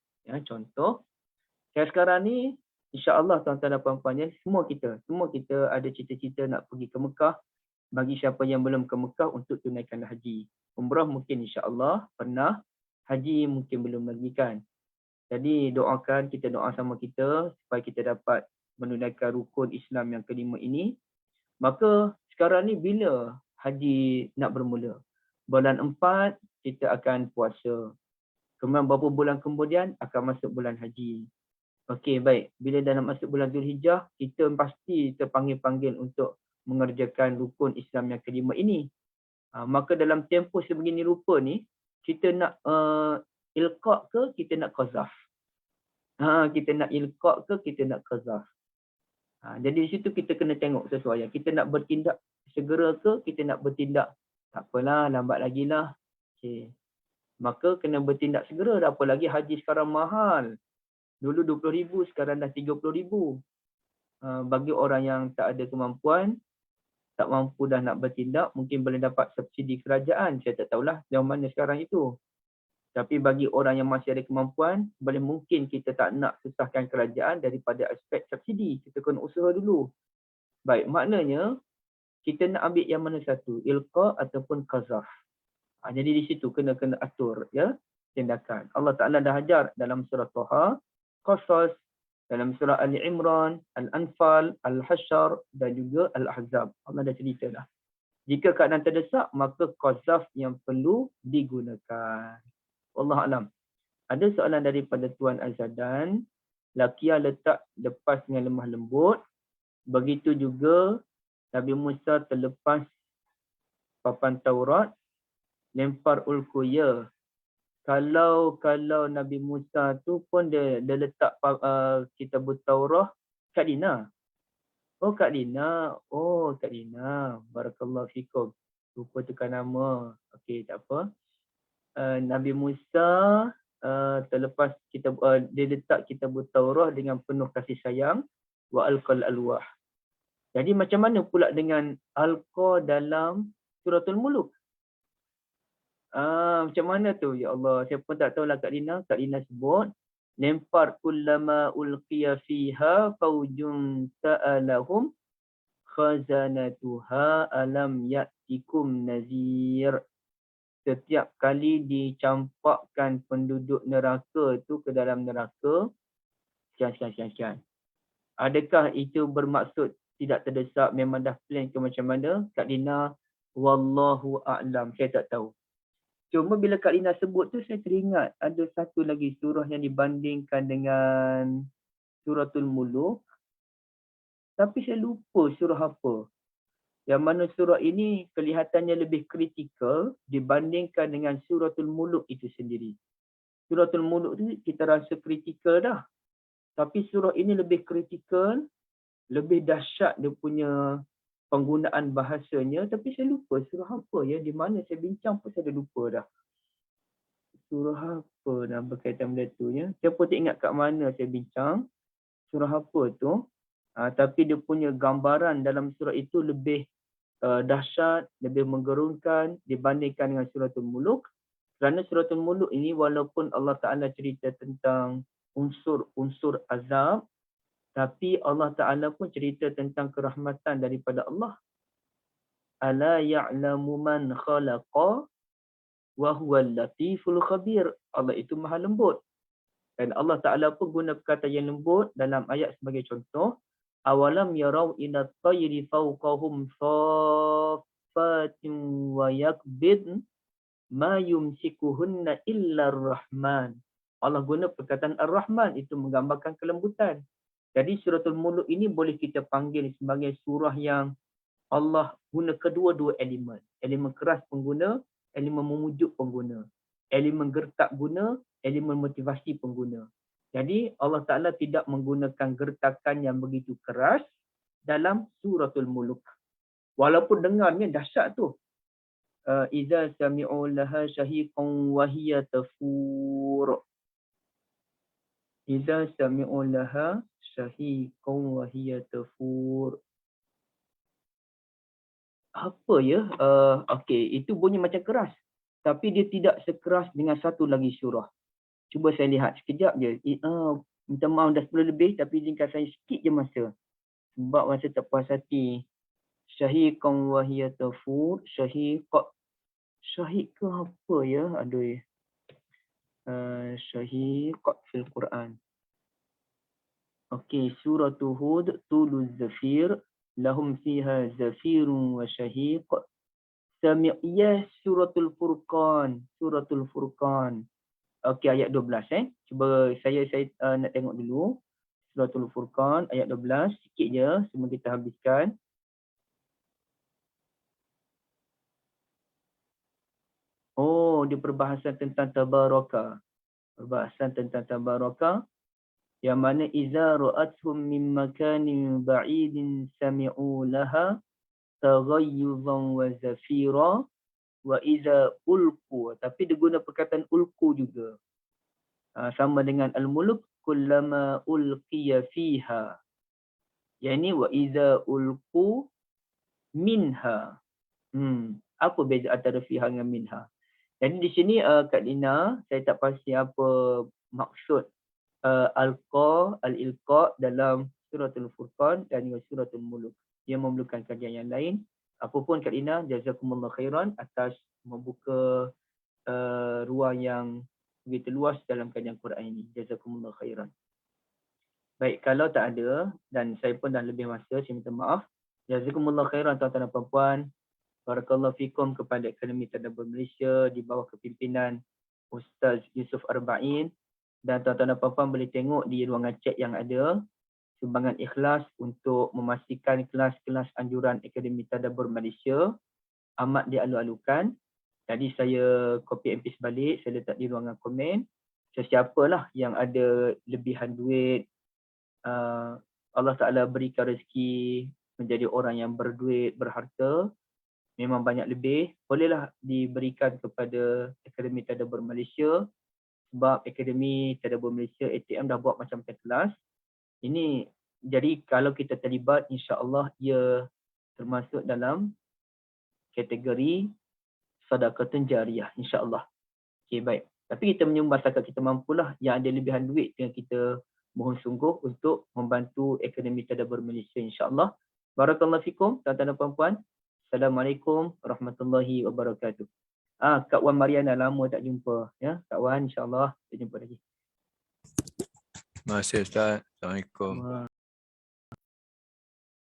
A: Sekarang ni, insya-Allah tuan-tuan dan puan-puan, semua kita ada cita-cita nak pergi ke Mekah. Bagi siapa yang belum ke Mekah untuk tunaikan haji. Umrah mungkin insya-Allah pernah, haji mungkin belum lagi kan. Jadi kita doa sama kita supaya kita dapat menunaikan rukun Islam yang kelima ini. Maka sekarang ni bila haji nak bermula? Bulan 4 kita akan puasa. Kemudian beberapa bulan kemudian akan masuk bulan haji. Okey, baik. Bila dah nak masuk bulan Zulhijjah, kita pasti terpanggil-panggil untuk mengerjakan rukun Islam yang kelima ini. Maka dalam tempoh sebegini rupa ni, kita nak ilqa ke kita nak qazaf? Kita nak ilqa ke kita nak qazaf? Jadi di situ kita kena tengok sesuai. Kita nak bertindak segera ke kita nak bertindak tak apalah, lambat lagi lah. Okay. Maka kena bertindak segera. Apa lagi haji sekarang mahal. Dulu 20,000, sekarang dah 30,000. Bagi orang yang tak ada kemampuan, tak mampu dah nak bertindak, mungkin boleh dapat subsidi kerajaan. Saya tak tahulah yang mana sekarang itu. Tapi bagi orang yang masih ada kemampuan, boleh mungkin kita tak nak susahkan kerajaan daripada aspek subsidi. Kita kena usaha dulu. Baik, maknanya kita nak ambil yang mana satu, ilqa ataupun qazaf. Jadi di situ kena atur ya tindakan. Allah Taala dah ajar dalam surah Toha, Qasas, dalam surah Ali Imran, Al-Anfal, Al-Hasyr dan juga Al-Ahzab. Allah dah cerita dah. Jika keadaan terdesak, maka qazaf yang perlu digunakan. Wallahu alam. Ada soalan daripada Tuan Azadan. Lakia letak lepas dengan lemah lembut. Begitu juga Nabi Musa terlepas papan Taurat, lempar ulkuya. Kalau Nabi Musa tu pun dia letak kitab Taurah Kak Dina. Oh Kak Dina. Barakallahu fikum. Lupa tukar nama. Okey, tak apa. Nabi Musa terlepas dia letak kitab Taurah dengan penuh kasih sayang wa alqal alwah. Jadi macam mana pula dengan alqa dalam suratul muluk? Macam mana tu? Ya Allah, saya pun tak tahulah Kak Dina. Kak Dina sebut, lempar kullama ulqiya fiha faujun ta'alahum khazanatuha alam ya'tikum nazir. Setiap kali dicampakkan penduduk neraka tu ke dalam neraka, sekian. Adakah itu bermaksud tidak terdesak, memang dah plan ke macam mana? Kak Dina, wallahu a'lam, saya tak tahu. Cuma bila Kak Lina sebut tu saya teringat ada satu lagi surah yang dibandingkan dengan suratul muluk. Tapi saya lupa surah apa. Yang mana surah ini kelihatannya lebih kritikal dibandingkan dengan suratul Mulk itu sendiri. Suratul Mulk itu kita rasa kritikal dah. Tapi surah ini lebih kritikal, lebih dahsyat dia punya penggunaan bahasanya. Tapi saya lupa surah apa ya, di mana saya bincang pun saya dah lupa dah. Surah apa dah berkaitan benda tu ya. Saya pun tak ingat kat mana saya bincang. Surah apa tu. Tapi dia punya gambaran dalam surah itu lebih dahsyat, lebih menggerunkan dibandingkan dengan suratul Mulk. Kerana suratul Mulk ini walaupun Allah Ta'ala cerita tentang unsur-unsur azab, tapi Allah Ta'ala pun cerita tentang kerahmatan daripada Allah. Ala ya'lamu man khalaqa wa huwal latiful khabir. Allah itu maha lembut. Dan Allah Ta'ala pun guna perkataan yang lembut dalam ayat sebagai contoh. Awalam yarau ila tayri fawqahum saffatin wa yakbid ma yumsikuhunna illa ar-Rahman. Allah guna perkataan Ar-Rahman itu menggambarkan kelembutan. Jadi suratul Mulk ini boleh kita panggil sebagai surah yang Allah guna kedua-dua elemen. Elemen keras pengguna, elemen memujuk pengguna. Elemen gertak guna, elemen motivasi pengguna. Jadi Allah Ta'ala tidak menggunakan gertakan yang begitu keras dalam suratul Mulk. Walaupun dengarnya dahsyat tu. Iza sami'u laha syahiqan wa hiya tafur. Iza sami'u laha syahiqan wa hiya tafur. Apa ya? Okey, itu bunyi macam keras. Tapi dia tidak sekeras dengan satu lagi surah. Cuba saya lihat sekejap je. Minta maaf dah 10 lebih tapi izinkan saya sikit je masa. Sebab masa tak puas hati. Syahiqan wa hiya tafur. Syahiq ke apa ya? Aduh. Syahiq fil Quran. Okey, surah Hud, tuluz zafir. Lahum fiha zafirun wa syahiq. Yes, suratul Furqan. Suratul Furqan. Okey, ayat 12 Cuba saya nak tengok dulu. Suratul Furqan ayat 12, sikit je semua kita habiskan. Oh, dia perbahasan tentang tabaraka. Perbahasan tentang tabaraka. Yang mana iza ra'athum min makanin ba'idin sami'u laha taghayyuzan wa zafira. Wa iza ulku, tapi dia guna perkataan ulku juga. Sama dengan al-mulk, kullama ulqiya fiha. Yang ini wa iza ulku minha. Apa beza antara fiha dengan minha? Jadi di sini Kak Lina, saya tak pasti apa maksud alqa, al-ilqa dalam suratul Furqan dan juga suratul Mulk. Dia memerlukan kajian yang lain. Apapun Kak Lina, jazakumullah khairan atas membuka ruang yang begitu luas dalam kajian Quran ini. Jazakumullah khairan. Baik, kalau tak ada dan saya pun dah lebih masa, saya minta maaf. Jazakumullah khairan tuan-tuan dan puan-puan. Barakallahu fikum kepada Akademi Tadabbur Malaysia di bawah kepimpinan Ustaz Yusuf Arba'in. Dan tuan-tuan dan puan-puan boleh tengok di ruangan chat yang ada sumbangan ikhlas untuk memastikan kelas-kelas anjuran Akademi Tadabbur Malaysia amat dialu-alukan. Jadi saya copy and paste balik, saya letak di ruangan komen. Sesiapalah yang ada lebihan duit, Allah Ta'ala berikan rezeki menjadi orang yang berduit, berharta, memang banyak lebih, bolehlah diberikan kepada Akademi Tadabbur Malaysia. Sebab Akademi Tadabbur Malaysia, ATM dah buat macam-macam kelas. Ini jadi kalau kita terlibat, insya-Allah ia termasuk dalam kategori sedekah jariyah, insya-Allah. Okey, baik. Tapi kita menyumbang setakat kita mampulah. Yang ada lebihan duit dengan kita mohon sungguh untuk membantu Akademi Tadabbur Malaysia, insya-Allah. Barakallahu fikum tuan-tuan dan puan-puan. Assalamualaikum warahmatullahi wabarakatuh. Kak Wan Mariana lama tak jumpa ya. Kak Wan, insya-Allah kita jumpa lagi.
C: Terima kasih Ustaz. Assalamualaikum.